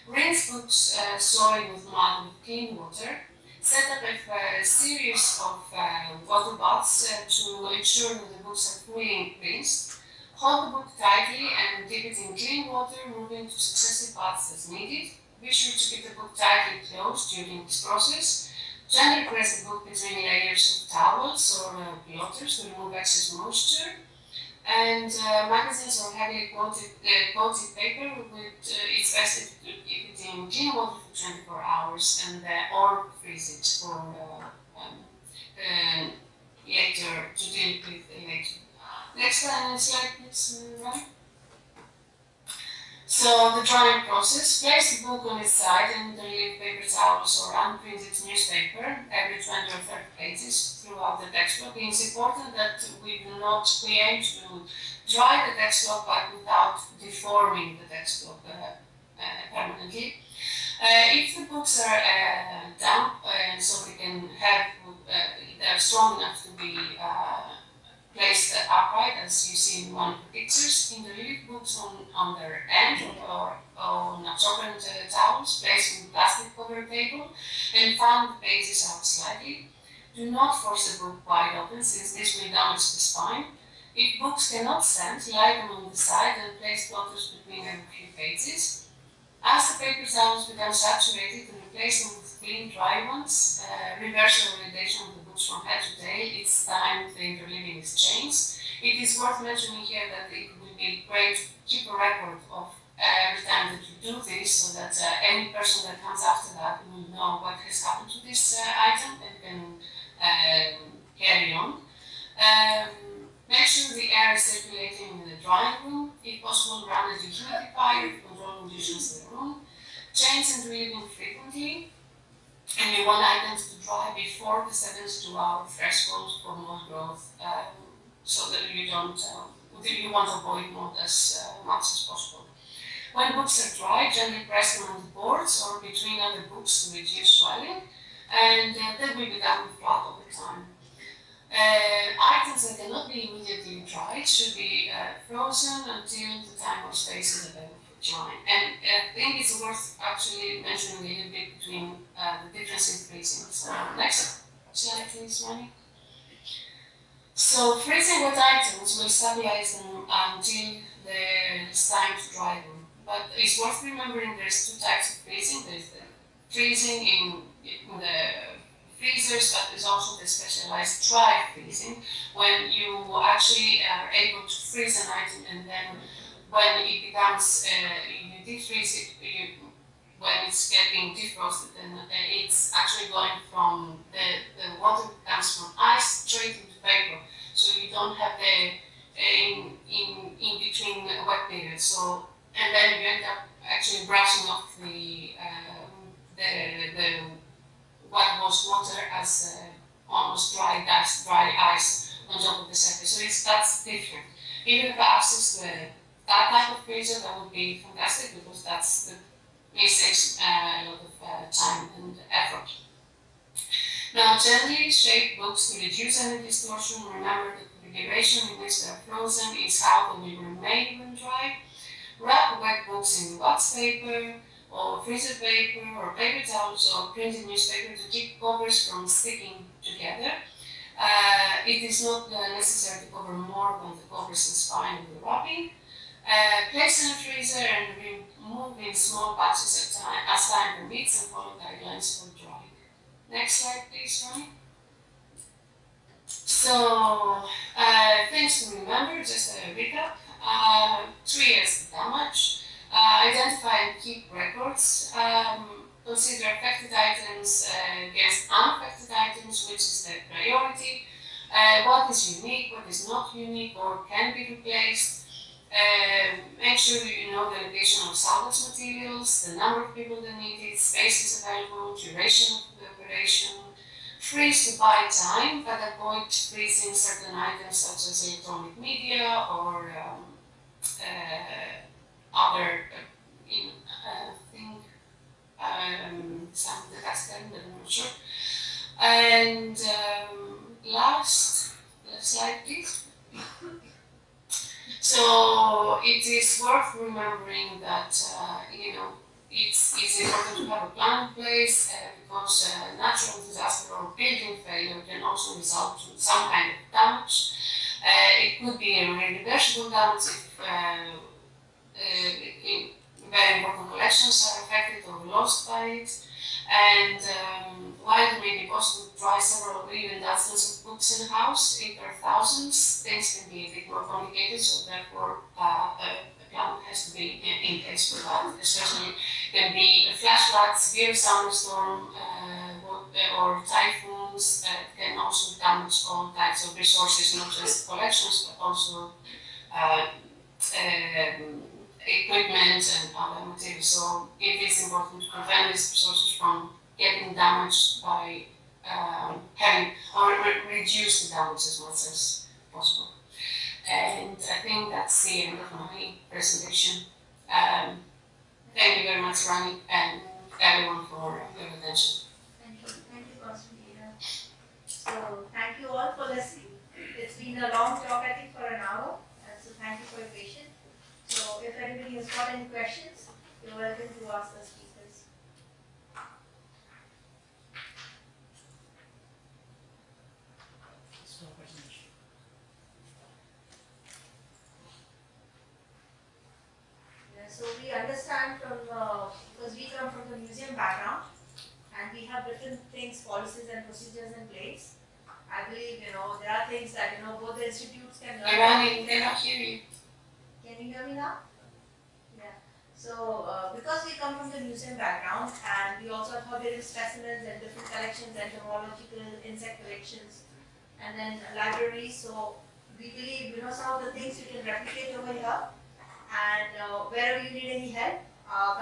Rinse books soiled with mud with clean water. Set up a series of water baths to ensure that the books are fully rinsed. Hold the book tightly and dip it in clean water, moving to successive baths as needed. Be sure to keep the book tightly closed during this process. Gently press the book between layers of towels or blotters to remove excess moisture. And magazines or heavily coated paper, it's best to keep it in clean water for 24 hours and or freeze it for later to deal with later. Next slide, please, Ranee. So the drying process, place the book on its side and leave paper towels or unprinted newspaper every 20 or 30 pages throughout the text block. It's important that we aim to dry the text block but without deforming the text block permanently. If the books are damp, so they can have, they're strong enough to be placed upright, as you see in one of the pictures, in the leaf books on their end or on a absorbent towels placed on plastic covered table and fan the pages out slightly. Do not force the book wide open since this will damage the spine. If books cannot stand, lie them on the side and place plotters between every few pages. As the paper towels become saturated, replace them with clean, dry ones. Reverse orientation of the books from head to tail. It's time the interleaving is changed. It is worth mentioning here that it will be great to keep a record of every time that you do this, so that any person that comes after that will know what has happened to this item and can carry on. Make sure the air is circulating in the drying room. If possible, run a dehumidifier to control conditions in the room. Change and relieving frequently. And you want items to dry before the 72-hour threshold for mold growth, so that you don't, you want to avoid mold as much as possible. When books are dry, gently press them on the boards or between other books to reduce swelling, and they will become flat over time. Items that cannot be immediately dried should be frozen until the time or space is available for drying. And I think it's worth actually mentioning a little bit between the difference in freezing. So next slide, please, Ranee. So freezing wet items will stabilize them until it's time to dry them. But it's worth remembering there's two types of freezing. There's the freezing in the freezers, but there's also the specialized dry freezing, when you actually are able to freeze an item and then when it becomes, you defreeze it, when it's getting defrosted, then it's actually going from the water comes from ice straight into paper. So you don't have the in between wet periods. So and then you end up actually brushing off the what was water as almost dry ice on top of the surface. So that's different. Even if access to that type of freezer, that would be fantastic because it saves a lot of time and effort. Now, gently shape books to reduce any distortion. Remember that the configuration in which they are frozen is how they will remain when dry. Wrap wet books in wax paper, or freezer paper, or paper towels, or printed newspaper to keep covers from sticking together. It is not necessary to cover more than the covers and spine of the wrapping. Place in a freezer and remove in small batches as time permits and follow guidelines for drying. Next slide, please, Ranee. So, things to remember, just a recap. 3 years of damage. Identify and keep records. Consider affected items against unaffected items, which is the priority. What is unique, what is not unique, or can be replaced. Make sure that you know the location of salvage materials, the number of people that need it, spaces available, duration of the operation. Freeze to buy time, but avoid freezing certain items such as electronic media or other some of the custom, but I'm not sure. And last slide, please. So it is worth remembering that it's important to have a plan in place because natural disaster or building failure can also result in some kind of damage. It could be irreversible damage if very important collections are affected or lost by it. And while it may be possible to try several or even dozens of books in a house, if there are thousands, things can be a bit more complicated, so therefore a plan has to be in place for that. Especially can be a flash flood, severe thunderstorm, or typhoons can also damage all types of resources, not just collections, but also equipment and other materials. So it is important to prevent these resources from getting damaged by having or reduce the damage as much as possible. And I think that's the end of my presentation. Thank you very much, Ranee, and everyone for your attention. Thank you, Konstantina. So thank you all for listening. It's been a long talk, I think, for an hour. So thank you for your patience. So if anybody has got any questions, you're welcome to ask the speakers. Yeah, so we understand from, because we come from the museum background and we have different things, policies and procedures in place. I believe, there are things that, both the institutes can learn. Ranee, they not hear you. Can you hear me now? Yeah. So, because we come from the museum background and we also have various specimens and different collections, entomological, insect collections, and then libraries. So, we believe, some of the things you can replicate over here. And wherever you need any help,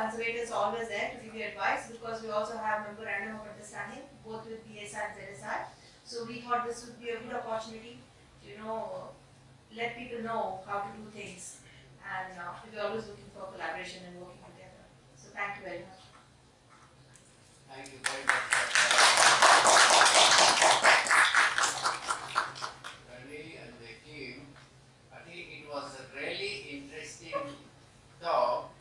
conservators are always there to give you advice, because we also have memorandum of understanding both with BSI and ZSI. So we thought this would be a good opportunity to let people know how to do things, and we're always looking for collaboration and working together. So thank you very much. Thank you very much, Ranee and the team. I think it was a really interesting talk,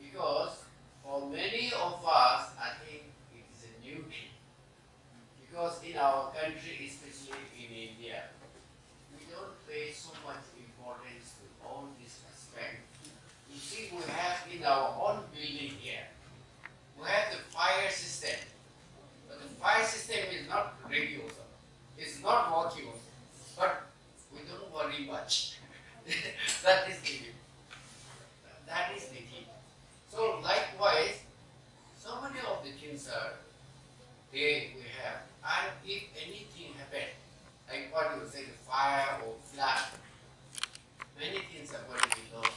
because for many of us, I think it is a new thing. Because in our country, especially in India, we don't pay so much importance to all this aspect. You see, we have in our own building here, we have the fire system. But the fire system is not ready also. It's not working also. But we don't worry much. That is the key. So likewise, so many of the things are there we have. And if anything happens, like what you say, the fire or flood, many things are going to be lost.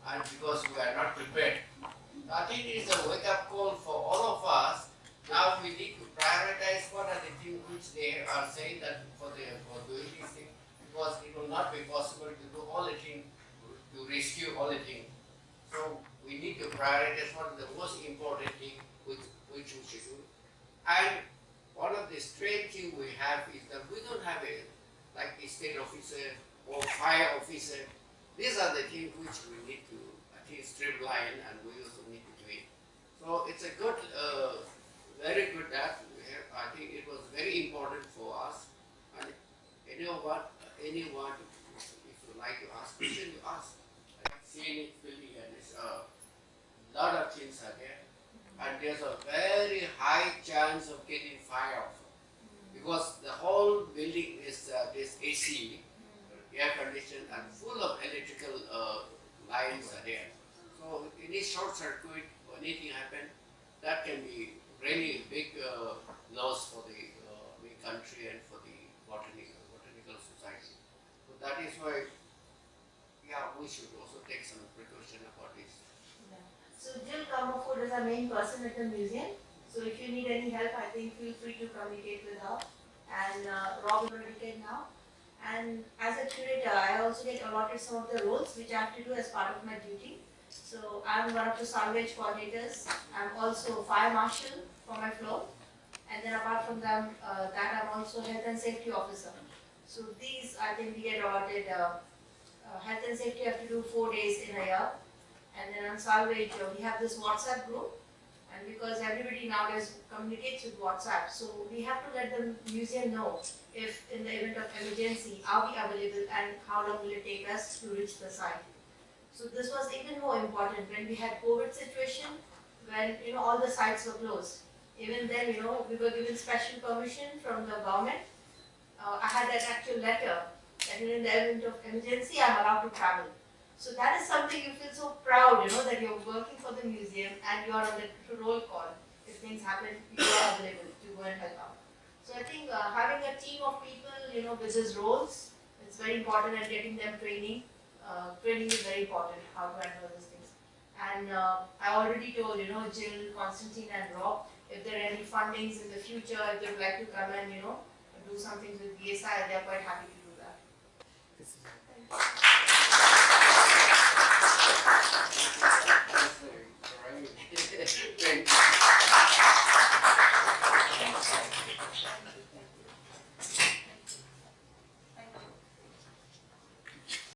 And because we are not prepared. I think it is a wake-up call for all of us. Now we need to prioritize what are the things which they are saying that for doing these things, because it will not be possible to do all the things, to rescue all the things. So we need to prioritize what is the most important thing which we should do. And one of the strange things we have is that we don't have a state officer or fire officer. These are the things which we need to, I think, streamline, and we also need to do it. So it's a good, very good that we have. I think it was very important for us. And anyone, if you like to ask question, you ask. I've seen it really, and it's a lot of things are there. And there's a very high chance of getting fire also. Because the whole building is this AC, air conditioned, and full of electrical lines are there. So any short circuit or anything happen, that can be really big loss for the country and for the botanical society. So that is why, yeah, we should also take some precaution about this. Yeah. So Gill Comerford is our main person at the museum. So if you need any help, I think feel free to communicate with her. And Rob is already now. And as a curator, I also get allotted some of the roles which I have to do as part of my duty. So I'm one of the salvage coordinators. I'm also fire marshal for my floor. And then apart from that, I'm also health and safety officer. So these, I think we get allotted health and safety. I have to do 4 days in a year. And then on salvage, we have this WhatsApp group. And because everybody nowadays communicates with WhatsApp, so we have to let the museum know if in the event of emergency, are we available and how long will it take us to reach the site. So this was even more important when we had COVID situation, when all the sites were closed. Even then, we were given special permission from the government. I had that actual letter that in the event of emergency, I'm allowed to travel. So that is something you feel so proud, that you're working for the museum and you're on the roll call. If things happen, you are available to go and help out. So I think having a team of people, with these roles, it's very important, and getting them training. Training is very important, how to handle these things. And I already told, Gill, Konstantina and Rob, if there are any fundings in the future, if they would like to come and, do some things with BSI, they're quite happy to do that.